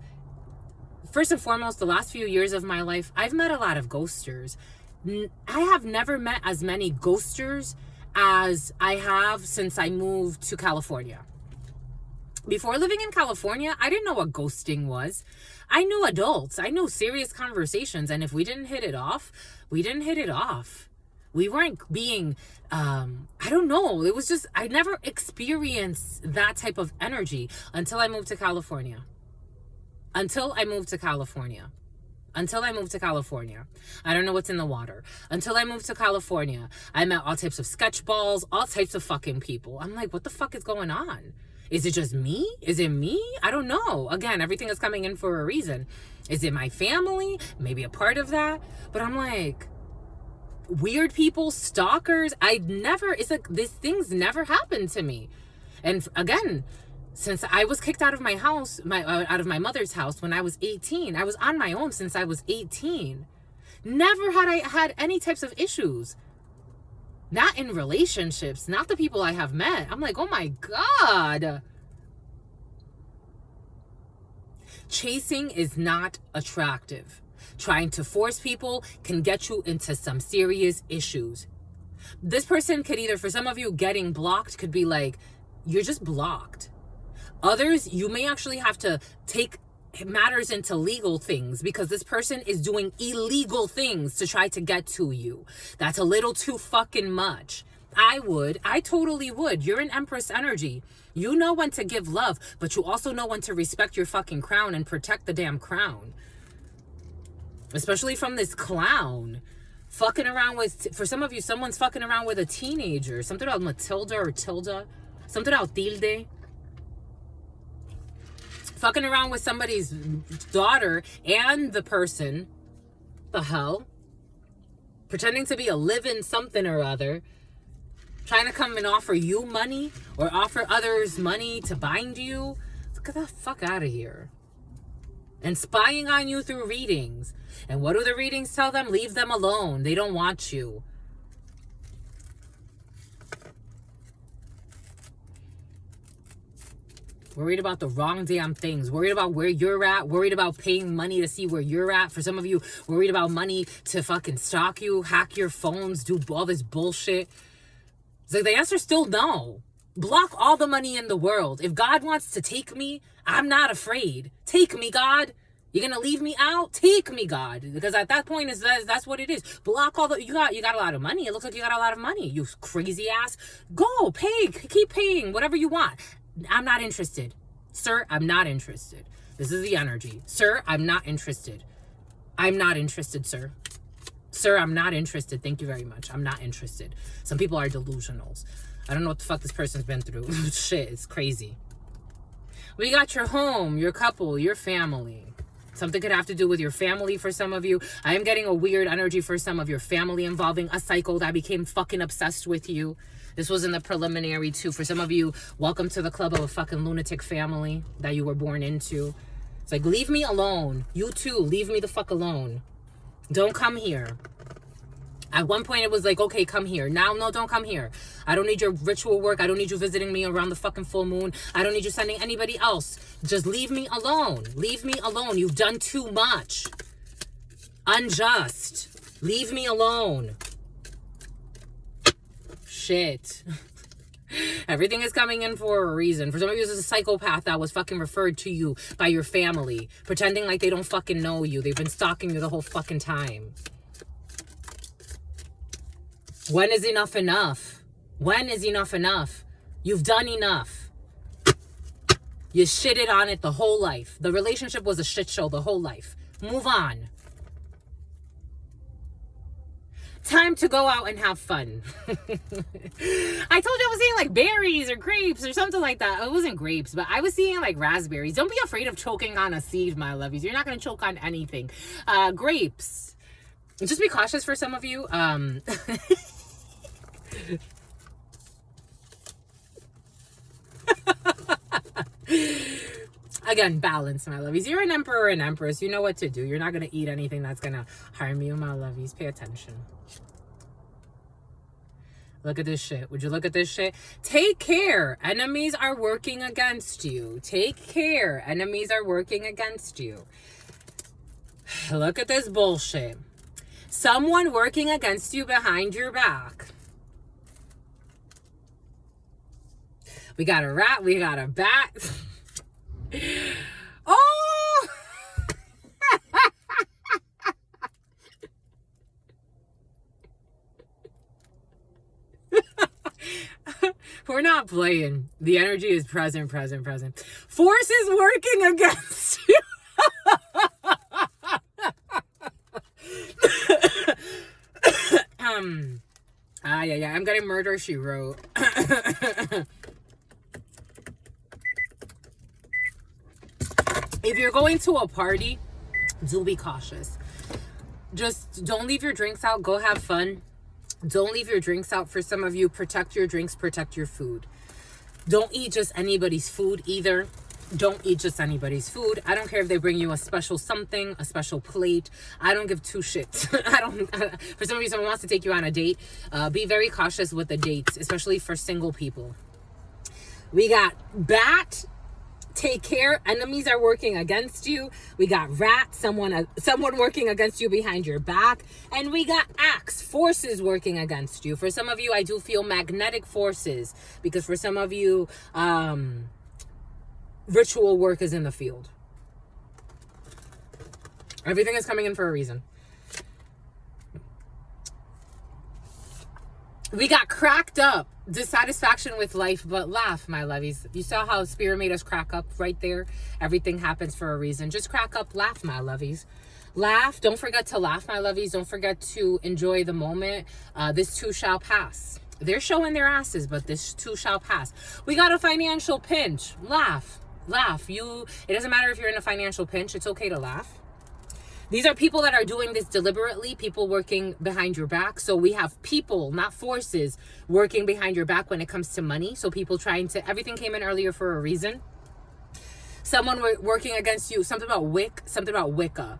first and foremost, the last few years of my life, I've met a lot of ghosters. I have never met as many ghosters as I have since I moved to California. Before living in California, I didn't know what ghosting was. I knew adults. I knew serious conversations. And if we didn't hit it off, we didn't hit it off. We weren't being, I don't know. It was just, I never experienced that type of energy until I moved to California. Until I moved to California. I don't know what's in the water. Until I moved to California, I met all types of sketch balls, all types of fucking people. I'm like, what the fuck is going on? Is it just me? Is it me? I don't know. Again, everything is coming in for a reason. Is it my family? Maybe a part of that. But I'm like, weird people, stalkers. It's like, these things never happened to me. And again, since I was kicked out of my house, out of my mother's house when I was 18, I was on my own since I was 18. Never had I had any types of issues. Not in relationships, not the people I have met. I'm like, oh my God. Chasing is not attractive. Trying to force people can get you into some serious issues. This person could either, for some of you, getting blocked could be like, you're just blocked. Others, you may actually have to take matters into legal things because this person is doing illegal things to try to get to you. That's a little too fucking much. I totally would. You're an Empress energy. You know when to give love, but you also know when to respect your fucking crown and protect the damn crown. Especially from this clown. Fucking around with, for some of you, someone's fucking around with a teenager. Something about Matilda or Tilda. Something about Tilde. Fucking around with somebody's daughter and the person, the hell, pretending to be a living something or other, trying to come and offer you money or offer others money to bind you. Get the fuck out of here. And spying on you through readings. And what do the readings tell them? Leave them alone. They don't want you. Worried about the wrong damn things. Worried about where you're at. Worried about paying money to see where you're at. For some of you, worried about money to fucking stalk you, hack your phones, do all this bullshit. It's like the answer's still no. Block all the money in the world. If God wants to take me, I'm not afraid. Take me, God. You're gonna leave me out? Take me, God. Because at that point, that's what it is. Block all the, you got a lot of money. It looks like you got a lot of money. You crazy ass. Go, pay, keep paying, whatever you want. I'm not interested. Sir, I'm not interested. This is the energy. Sir, I'm not interested. I'm not interested, sir. Sir, I'm not interested. Thank you very much. I'm not interested. Some people are delusionals. I don't know what the fuck this person's been through. Shit, it's crazy. We got your home, your couple, your family. Something could have to do with your family for some of you. I am getting a weird energy for some of your family involving a cycle that became fucking obsessed with you. This was in the preliminary too. For some of you, welcome to the club of a fucking lunatic family that you were born into. It's like, leave me alone. You too, leave me the fuck alone. Don't come here. At one point, it was like, okay, come here. Now, no, don't come here. I don't need your ritual work. I don't need you visiting me around the fucking full moon. I don't need you sending anybody else. Just leave me alone. Leave me alone. You've done too much. Unjust. Leave me alone. Shit. Everything is coming in for a reason. For some of you, this is a psychopath that was fucking referred to you by your family, pretending like they don't fucking know you. They've been stalking you the whole fucking time. When is enough enough? When is enough enough? You've done enough. You shitted on it the whole life. The relationship was a shit show the whole life. Move on. Time to go out and have fun. I told you I was eating like berries or grapes or something like that. It wasn't grapes, but I was eating like raspberries. Don't be afraid of choking on a seed, my lovies. You're not going to choke on anything. Grapes. Just be cautious for some of you. Again, balance, my lovies. You're an emperor and empress. You know what to do. You're not going to eat anything that's going to harm you, my lovies. Pay attention. Look at this shit. Would you look at this shit? Take care. Enemies are working against you. Take care. Enemies are working against you. Look at this bullshit. Someone working against you behind your back. We got a rat. We got a bat. Oh! We're not playing. The energy is present. Force is working against you. I'm getting murder, she wrote. If you're going to a party, do be cautious. Just don't leave your drinks out. Go have fun. Don't leave your drinks out. For some of you, protect your drinks, protect your food. Don't eat just anybody's food either. Don't eat just anybody's food. I don't care if they bring you a special something, a special plate. I don't give two shits. For some of you, someone wants to take you on a date. Be very cautious with the dates, especially for single people. We got bat. Take care. Enemies are working against you. We got rat. Someone working against you behind your back. And we got axe. Forces working against you. For some of you, I do feel magnetic forces. Because for some of you, ritual work is in the field. Everything is coming in for a reason. We got cracked up. Dissatisfaction with life, but laugh, my lovies. You saw how Spirit made us crack up right there. Everything happens for a reason. Just crack up, laugh, my lovies. Laugh. Don't forget to laugh, my lovies. Don't forget to enjoy the moment. This too shall pass. They're showing their asses, but this too shall pass. We got a financial pinch. Laugh. Laugh. It doesn't matter if you're in a financial pinch. It's okay to laugh. These are people that are doing this deliberately, people working behind your back. So we have people, not forces, working behind your back when it comes to money. So people everything came in earlier for a reason. Someone working against you, something about Wicca.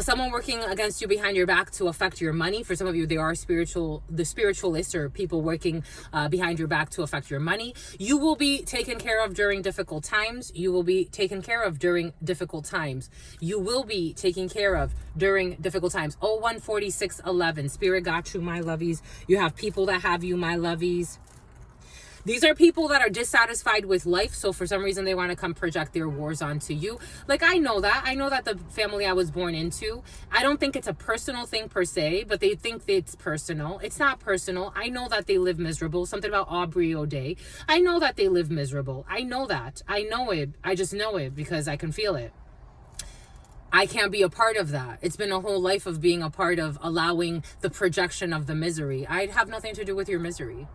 Someone working against you behind your back to affect your money. For some of you, they are the spiritualists or people working behind your back to affect your money. You will be taken care of during difficult times. You will be taken care of during difficult times. You will be taken care of during difficult times. 014611. Spirit got you, my lovies. You have people that have you, my lovies. These are people that are dissatisfied with life, so for some reason they want to come project their wars onto you. Like, I know that the family I was born into, I don't think it's a personal thing per se, but they think it's personal. It's not personal. I know that they live miserable. Something about Aubrey O'Day. I know that they live miserable. I know that. I know it. I just know it because I can feel it. I can't be a part of that. It's been a whole life of being a part of allowing the projection of the misery. I'd have nothing to do with your misery.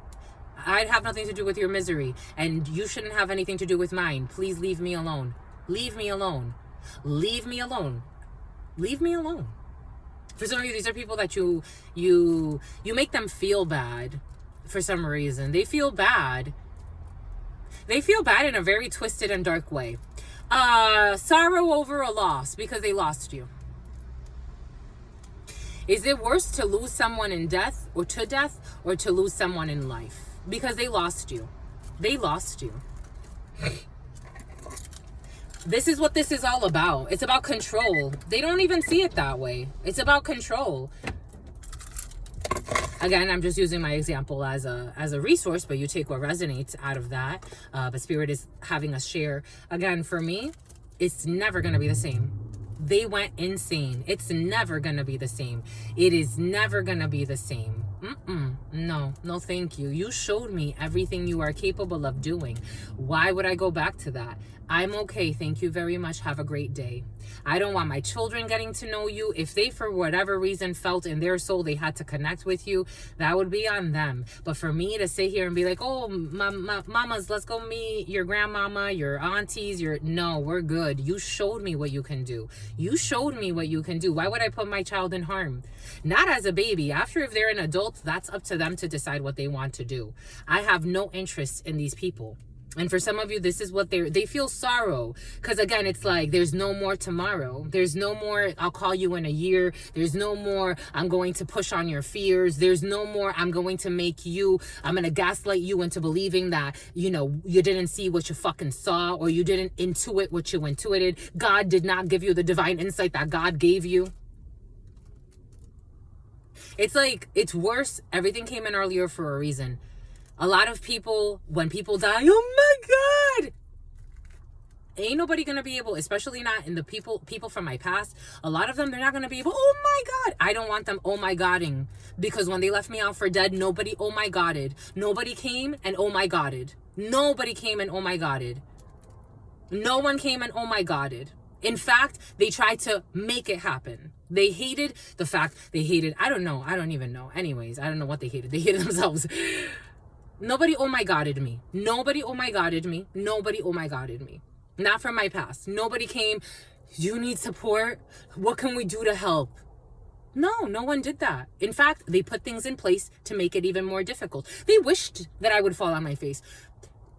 I'd have nothing to do with your misery, and you shouldn't have anything to do with mine. Please leave me alone. Leave me alone. Leave me alone. Leave me alone. For some of you, these are people that you make them feel bad for some reason. They feel bad. They feel bad in a very twisted and dark way. Sorrow over a loss because they lost you. Is it worse to lose someone in death or to lose someone in life? Because they lost you. They lost you. This is what this is all about. It's about control. They don't even see it that way. It's about control. Again, I'm just using my example as a resource, but you take what resonates out of that. But Spirit is having us share. Again, for me, it's never going to be the same. They went insane. It's never going to be the same. It is never going to be the same. No, thank you. You showed me everything you are capable of doing. Why would I go back to that? I'm okay. Thank you very much. Have a great day. I don't want my children getting to know you. If they, for whatever reason, felt in their soul they had to connect with you, that would be on them. But for me to sit here and be like, oh, mamas, let's go meet your grandmama, your aunties, no, we're good. You showed me what you can do. You showed me what you can do. Why would I put my child in harm? Not as a baby. After, if they're an adult, that's up to them to decide what they want to do. I have no interest in these people. And for some of you, this is what they feel sorrow. Because again, it's like, there's no more tomorrow. There's no more, I'll call you in a year. There's no more, I'm going to push on your fears. There's no more, I'm going to gaslight you into believing that, you didn't see what you fucking saw, or you didn't intuit what you intuited. God did not give you the divine insight that God gave you. It's like, it's worse. Everything came in earlier for a reason. A lot of people, when people die, oh my God, ain't nobody gonna be able, especially not in the people from my past, a lot of them, they're not gonna be able, oh my God. I don't want them oh my Godding, because when they left me out for dead, nobody oh my Godded. Nobody came and oh my Godded. Nobody came and oh my Godded. No one came and oh my Godded. In fact, they tried to make it happen. They hated the fact, I don't even know. Anyways, I don't know what they hated. They hated themselves. Nobody oh my Godded me. Nobody oh my Godded me. Nobody oh my Godded me. Not from my past. Nobody came, you need support? What can we do to help? No one did that. In fact, they put things in place to make it even more difficult. They wished that I would fall on my face.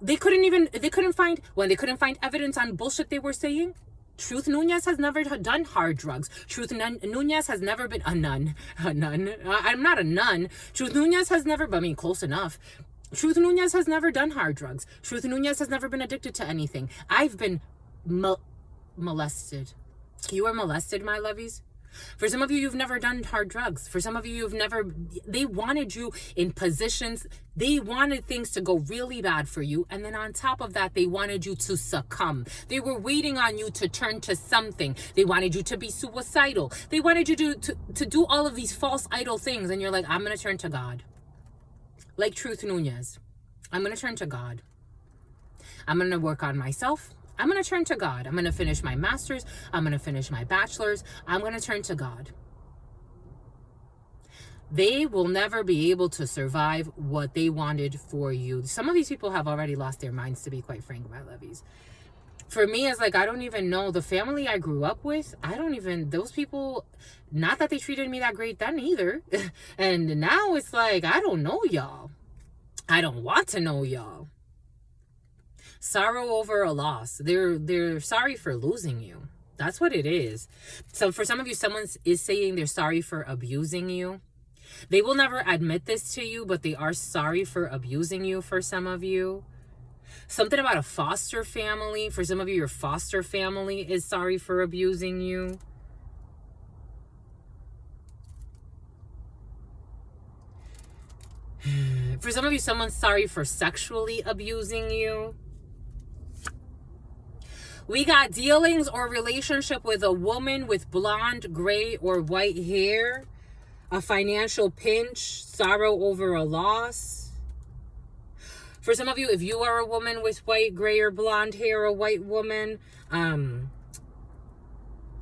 They couldn't find evidence on bullshit they were saying. Truth Nunez has never done hard drugs. Truth Nunez has never been a nun. I'm not a nun. Truth Nunez has never, close enough. Truth Nunez has never done hard drugs. Truth Nunez has never been addicted to anything. I've been molested. You were molested, my lovies? For some of you, you've never done hard drugs. For some of you, they wanted you in positions. They wanted things to go really bad for you. And then on top of that, they wanted you to succumb. They were waiting on you to turn to something. They wanted you to be suicidal. They wanted you to do all of these false idol things. And you're like, I'm going to turn to God. Like Truth Nunez. I'm going to turn to God. I'm going to work on myself. I'm going to turn to God. I'm going to finish my master's. I'm going to finish my bachelor's. I'm going to turn to God. They will never be able to survive what they wanted for you. Some of these people have already lost their minds, to be quite frank, my lovies. For me, it's like, I don't even know. The family I grew up with, those people, not that they treated me that great then either. And now it's like, I don't know y'all. I don't want to know y'all. Sorrow over a loss. They're sorry for losing you. That's what it is. So for some of you, someone is saying they're sorry for abusing you. They will never admit this to you, but they are sorry for abusing you for some of you. Something about a foster family. For some of you, your foster family is sorry for abusing you. For some of you, someone's sorry for sexually abusing you. We got dealings or relationship with a woman with blonde, gray, or white hair. A financial pinch, sorrow over a loss. For some of you, if you are a woman with white, gray, or blonde hair, a white woman,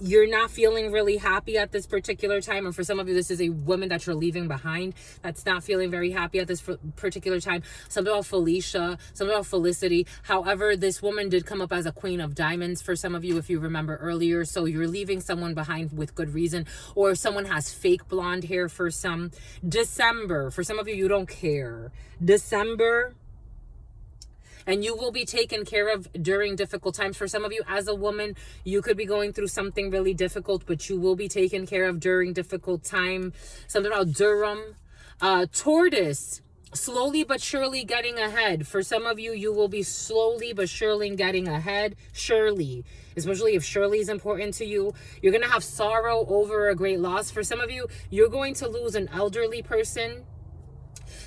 you're not feeling really happy at this particular time. Or for some of you, this is a woman that you're leaving behind that's not feeling very happy at this particular time. Something about Felicia, something about Felicity. However, this woman did come up as a queen of diamonds for some of you, if you remember earlier. So you're leaving someone behind with good reason. Or someone has fake blonde hair for some. December, for some of you, you don't care. December. And you will be taken care of during difficult times. For some of you, as a woman, you could be going through something really difficult, but you will be taken care of during difficult time. Something about Durham. Tortoise, slowly but surely getting ahead. For some of you, you will be slowly but surely getting ahead. Surely, especially if Shirley is important to you. You're going to have sorrow over a great loss. For some of you, you're going to lose an elderly person.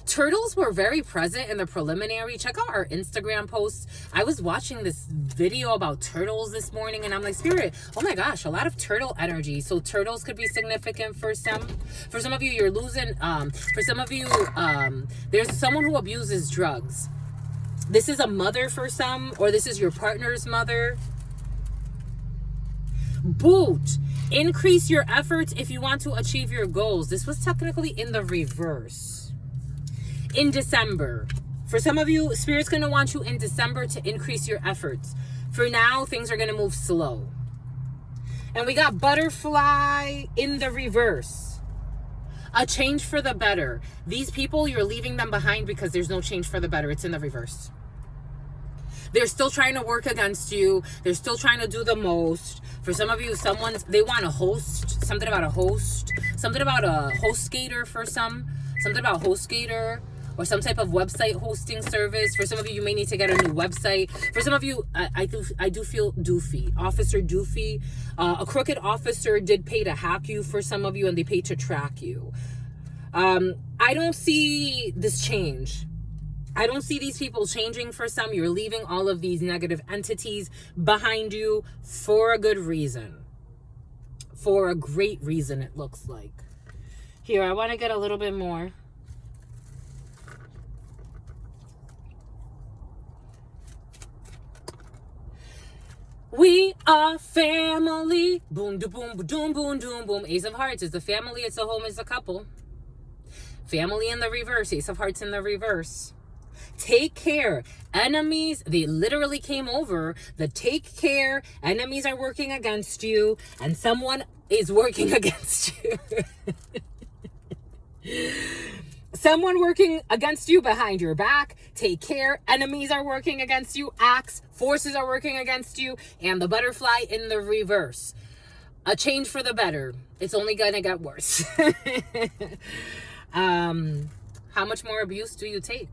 Turtles were very present in the preliminary. Check out our Instagram posts. I was watching this video about turtles this morning, and I'm like, Spirit, oh my gosh, a lot of turtle energy. So turtles could be significant for some. For some of you, you're losing. For some of you, there's someone who abuses drugs. This is a mother for some, or this is your partner's mother. Boot. Increase your efforts if you want to achieve your goals. This was technically in the reverse. In December. For some of you, Spirit's going to want you in December to increase your efforts. For now, things are going to move slow. And we got butterfly in the reverse. A change for the better. These people, you're leaving them behind because there's no change for the better. It's in the reverse. They're still trying to work against you. They're still trying to do the most. For some of you, they want a host. Something about a host. Something about a HostGator for some. Something about HostGator. Or some type of website hosting service. For some of you, you may need to get a new website. For some of you, I do feel doofy. Officer doofy. A crooked officer did pay to hack you for some of you, and they paid to track you. I don't see this change. I don't see these people changing for some. You're leaving all of these negative entities behind you for a good reason. For a great reason, it looks like. Here, I want to get a little bit more. We are family. Boom, da, boom, boom, boom, boom, boom. Ace of Hearts is the family. It's a home. It's a couple. Family in the reverse. Ace of Hearts in the reverse. Take care. Enemies, they literally came over. The take care. Enemies are working against you. And someone is working against you. Someone working against you behind your back. Take care. Enemies are working against you. Acts, forces are working against you. And the butterfly in the reverse. A change for the better. It's only going to get worse. How much more abuse do you take?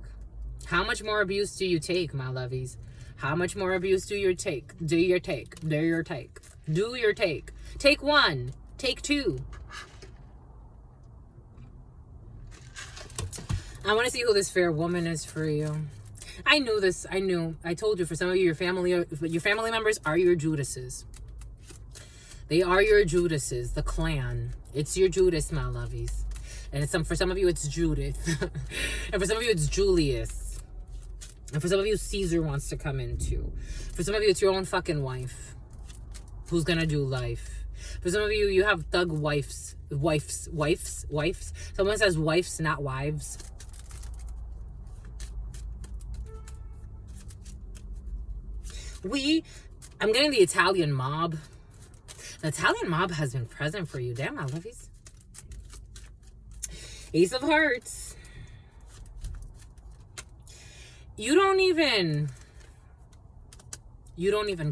How much more abuse do you take, my lovies? How much more abuse do you take? Do your take. Do your take. Do your take. Take one. Take two. I want to see who this fair woman is for you. I knew this. I knew. I told you, for some of you, your family members are your Judases. They are your Judases, the clan. It's your Judas, my lovies. And for some of you, it's Judith. And for some of you, it's Julius. And for some of you, Caesar wants to come in too. For some of you, it's your own fucking wife who's gonna do life. For some of you, you have thug wives. Someone says wives, not wives. I'm getting the Italian mob. The Italian mob has been present for you. Damn, my lovies. Ace of Hearts. You don't even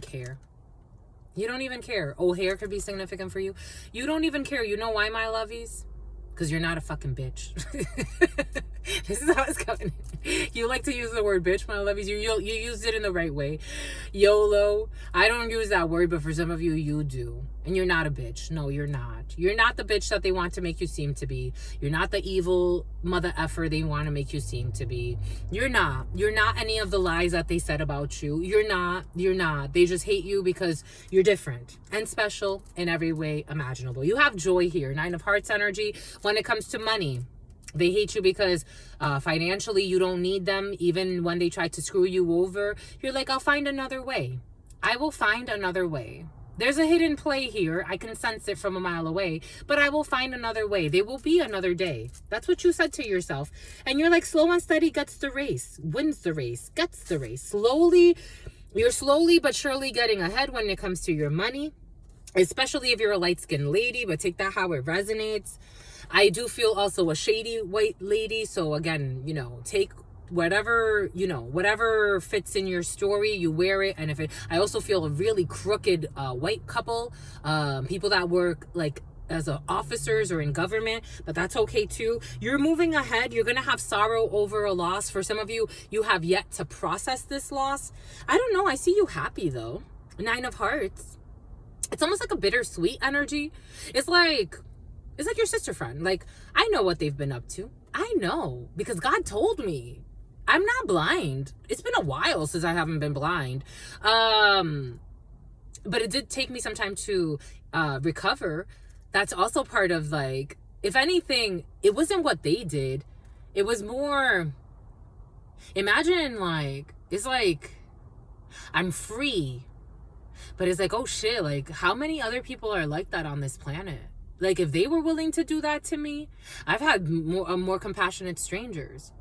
care. You don't even care. Oh, hair could be significant for you. You don't even care. You know why, my lovies? Because you're not a fucking bitch. This is how it's coming. You like to use the word bitch, my lovies. You used it in the right way. YOLO. I don't use that word, but for some of you, you do. And you're not a bitch. No, you're not. You're not the bitch that they want to make you seem to be. You're not the evil mother effer they want to make you seem to be. You're not. You're not any of the lies that they said about you. You're not. You're not. They just hate you because you're different and special in every way imaginable. You have joy here. 9 of Hearts energy. When it comes to money, they hate you because financially you don't need them. Even when they try to screw you over, you're like, I'll find another way. I will find another way. There's a hidden play here. I can sense it from a mile away, but I will find another way. There will be another day. That's what you said to yourself. And you're like, slow and steady gets the race, wins the race, gets the race. You're slowly but surely getting ahead when it comes to your money, especially if you're a light-skinned lady, but take that how it resonates. I do feel also a shady white lady. So again, take whatever fits in your story, you wear it. And I also feel a really crooked white couple, people that work like as officers or in government, but that's okay too. You're moving ahead. You're gonna have sorrow over a loss. For some of you, you have yet to process this loss. I don't know. I see you happy though. 9 of Hearts. It's almost like a bittersweet energy. It's like your sister friend. Like, I know what they've been up to. I know because God told me. I'm not blind. It's been a while since I haven't been blind. But it did take me some time to recover. That's also part of, like, if anything, it wasn't what they did. It was more, imagine, like, it's like I'm free, But it's like, oh shit, like how many other people are like that on this planet? Like if they were willing to do that to me, I've had more compassionate strangers.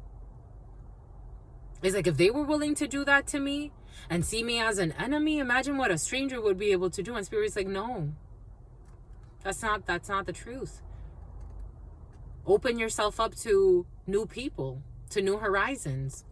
It's like if they were willing to do that to me and see me as an enemy, imagine what a stranger would be able to do. And Spirit's like, no, that's not the truth. Open yourself up to new people, to new horizons.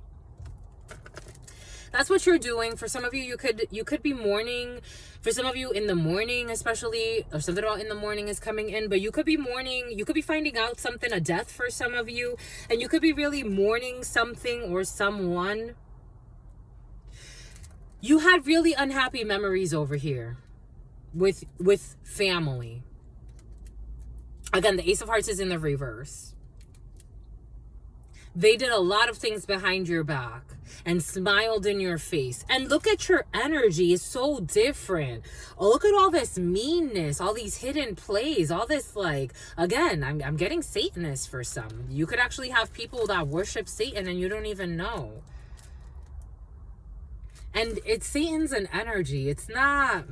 That's what you're doing. For some of you, you could be mourning. For some of you in the morning, especially, or something about in the morning is coming in, but you could be mourning. You could be finding out something, a death for some of you, and you could be really mourning something or someone. You had really unhappy memories over here with family. Again, the Ace of Hearts is in the reverse. They did a lot of things behind your back and smiled in your face. And look at your energy. It's so different. Oh, look at all this meanness, all these hidden plays, all this, like, again, I'm getting Satanist for some. You could actually have people that worship Satan and you don't even know. And it's Satan's an energy. It's not...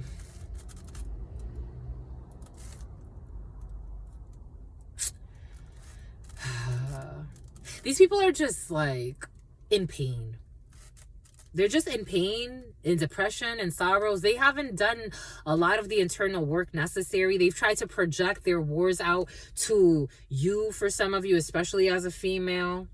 These people are just like in pain. They're just in pain, in depression and sorrows. They haven't done a lot of the internal work necessary. They've tried to project their wars out to you, for some of you, especially as a female.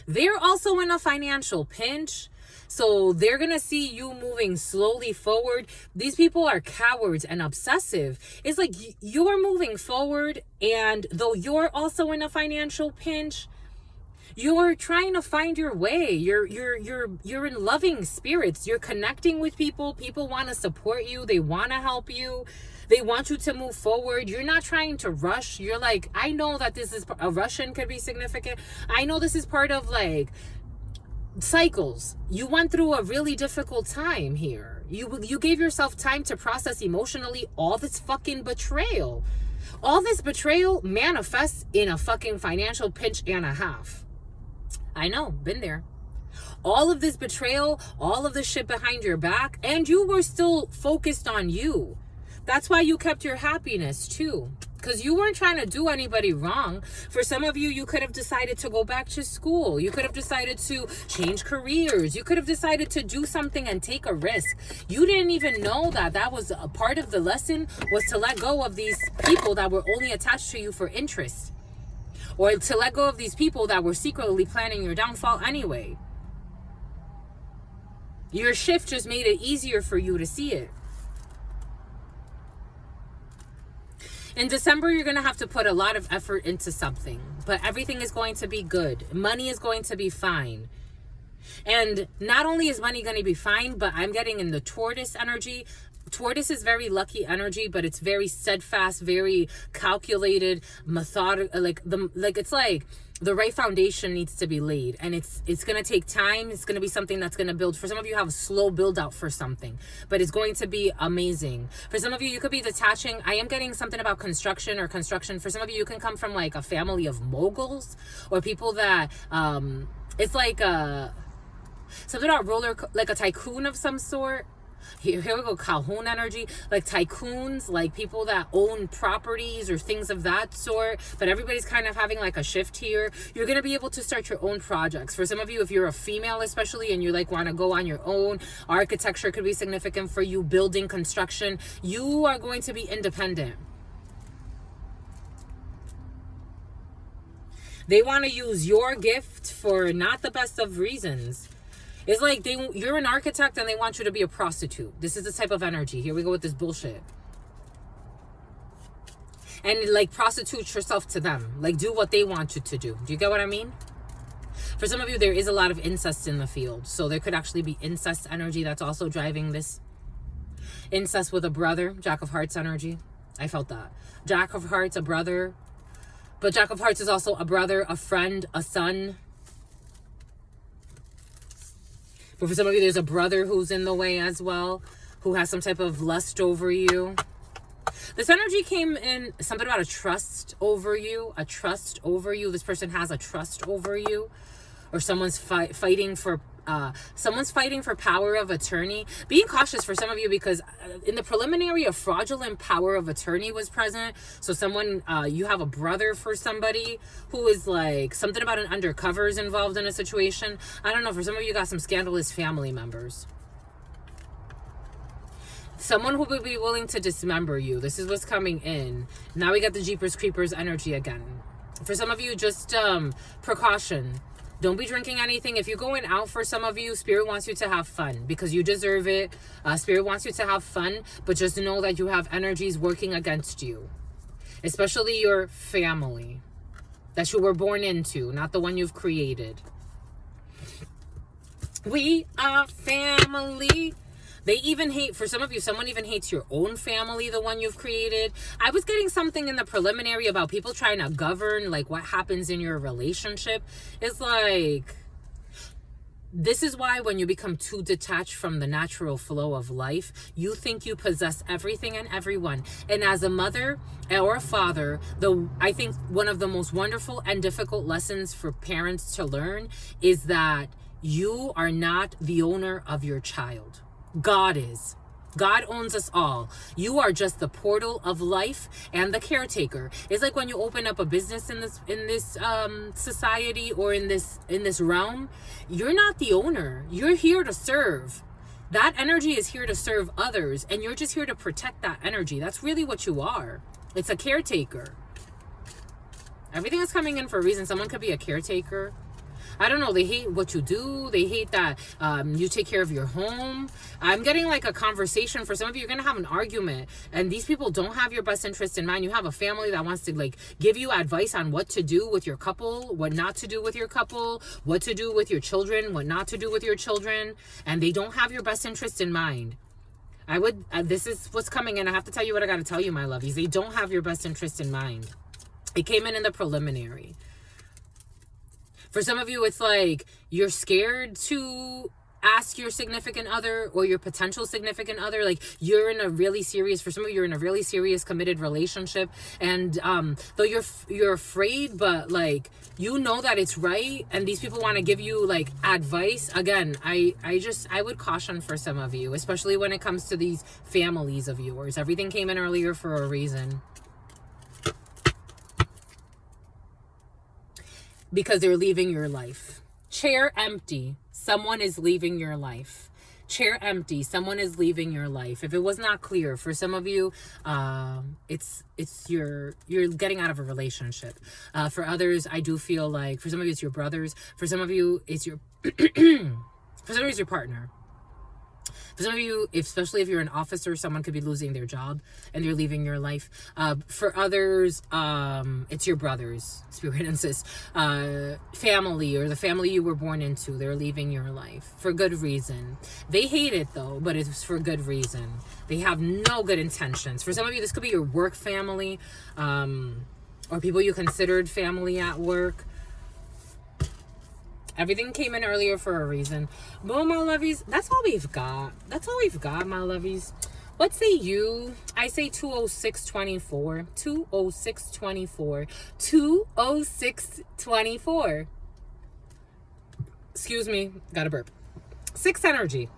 They're also in a financial pinch. So they're going to see you moving slowly forward. These people are cowards and obsessive. It's like you're moving forward, and though you're also in a financial pinch, you're trying to find your way. You're in loving spirits. You're connecting with people. People want to support you. They want to help you. They want you to move forward. You're not trying to rush. You're like, I know that this is a Russian could be significant. I know this is part of like cycles. You went through a really difficult time here. You gave yourself time to process emotionally all this fucking betrayal. All this betrayal manifests in a fucking financial pinch and a half. I know, been there. All of this betrayal, all of this shit behind your back, and you were still focused on you. That's why you kept your happiness too. Because you weren't trying to do anybody wrong. For some of you, you could have decided to go back to school. You could have decided to change careers. You could have decided to do something and take a risk. You didn't even know that that was a part of the lesson, was to let go of these people that were only attached to you for interest. Or to let go of these people that were secretly planning your downfall anyway. Your shift just made it easier for you to see it. In December, you're going to have to put a lot of effort into something, but everything is going to be good. Money is going to be fine. And not only is money going to be fine, but I'm getting in the Tortoise energy. Tortoise is very lucky energy, but it's very steadfast, very calculated, methodical. It's like the right foundation needs to be laid, and it's going to take time. It's going to be something that's going to build. For some of you, have a slow build out for something, but it's going to be amazing. For some of you, you could be detaching. I am getting something about construction or construction. For some of you, you can come from like a family of moguls or people that it's like something about like a tycoon of some sort. Here we go, Calhoun energy, like tycoons, like people that own properties or things of that sort. But everybody's kind of having like a shift here. You're going to be able to start your own projects. For some of you, if you're a female especially, and you like want to go on your own, architecture could be significant for you, building, construction. You are going to be independent. They want to use your gift for not the best of reasons. It's like you're an architect and they want you to be a prostitute. This is the type of energy. Here we go with this bullshit. And like prostitute yourself to them. Like do what they want you to do. Do you get what I mean? For some of you, there is a lot of incest in the field. So there could actually be incest energy that's also driving this. Incest with a brother. Jack of Hearts energy. I felt that. Jack of Hearts, a brother. But Jack of Hearts is also a brother, a friend, a son. But for some of you, there's a brother who's in the way as well, who has some type of lust over you. This energy came in something about a trust over you, This person has a trust over you, or someone's fighting for someone's fighting for power of attorney. Being cautious for some of you, because in the preliminary, a fraudulent power of attorney was present. So someone, you have a brother for somebody who is like, something about an undercover is involved in a situation. I don't know, for some of you got some scandalous family members. Someone who would be willing to dismember you. This is what's coming in. Now we got the Jeepers Creepers energy again. For some of you, just precaution. Don't be drinking anything. If you're going out, for some of you, Spirit wants you to have fun because you deserve it. Spirit wants you to have fun, but just know that you have energies working against you, especially your family that you were born into, not the one you've created. We are family. They even hate, for some of you, someone even hates your own family, the one you've created. I was getting something in the preliminary about people trying to govern, like, what happens in your relationship. It's like, this is why when you become too detached from the natural flow of life, you think you possess everything and everyone. And as a mother or a father, I think one of the most wonderful and difficult lessons for parents to learn is that you are not the owner of your child. God is. God owns us all. You are just the portal of life and the caretaker. It's like when you open up a business in this society or in this realm, you're not the owner. You're here to serve. That energy is here to serve others, and you're just here to protect that energy. That's really what you are. It's a caretaker. Everything is coming in for a reason. Someone could be a caretaker. I don't know, they hate what you do. They hate that you take care of your home. I'm getting like a conversation. For some of you, you're going to have an argument. And these people don't have your best interest in mind. You have a family that wants to like give you advice on what to do with your couple, what not to do with your couple, what to do with your children, what not to do with your children. And they don't have your best interest in mind. This is what's coming in. I have to tell you what I got to tell you, my lovies. They don't have your best interest in mind. It came in the preliminary. For some of you, it's like you're scared to ask your significant other or your potential significant other. Like you're in a really serious, for some of you, you're in a really serious committed relationship. And though you're afraid, but like, you know that it's right. And these people want to give you like advice. Again, I would caution for some of you, especially when it comes to these families of yours. Everything came in earlier for a reason. Because they're leaving your life. Chair empty. Someone is leaving your life. Chair empty. Someone is leaving your life. If it was not clear, for some of you, it's you're getting out of a relationship. For others, I do feel like, for some of you, it's your brothers. For some of you, it's your for some of you, it's your partner. For some of you, especially if you're an officer, someone could be losing their job and they're leaving your life. For others, it's your brothers, spirit and sis, family, or the family you were born into. They're leaving your life for good reason. They hate it though, but it's for good reason. They have no good intentions. For some of you, this could be your work family, or people you considered family at work. Everything came in earlier for a reason. Well, my lovies, that's all we've got. That's all we've got, my lovies. What say you? I say 20624. 20624. 20624. Excuse me. Got a burp. 6 energy.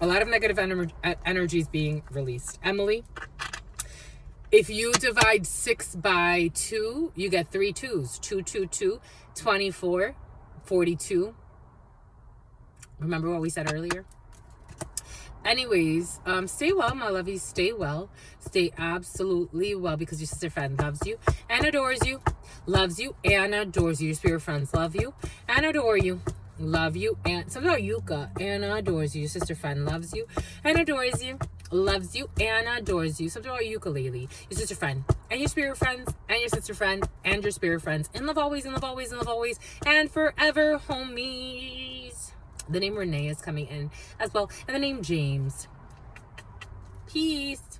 A lot of negative energy is being released. Emily, if you divide 6 by 2, you get 3 2s. 2, 2, 2. 24, 42. Remember what we said earlier? Anyways, stay well, my lovies. Stay well. Stay absolutely well, because your sister friend loves you and adores you. Loves you and adores you. Your spirit friends love you and adore you. Love you and something about Yuka and adores you. Your sister friend loves you and adores you. Loves you and adores you. Something about ukulele. Your sister friend and your spirit friends and your sister friend and your spirit friends. In love always, in love always, in love always, and forever, homies. The name Renee is coming in as well, and the name James. Peace.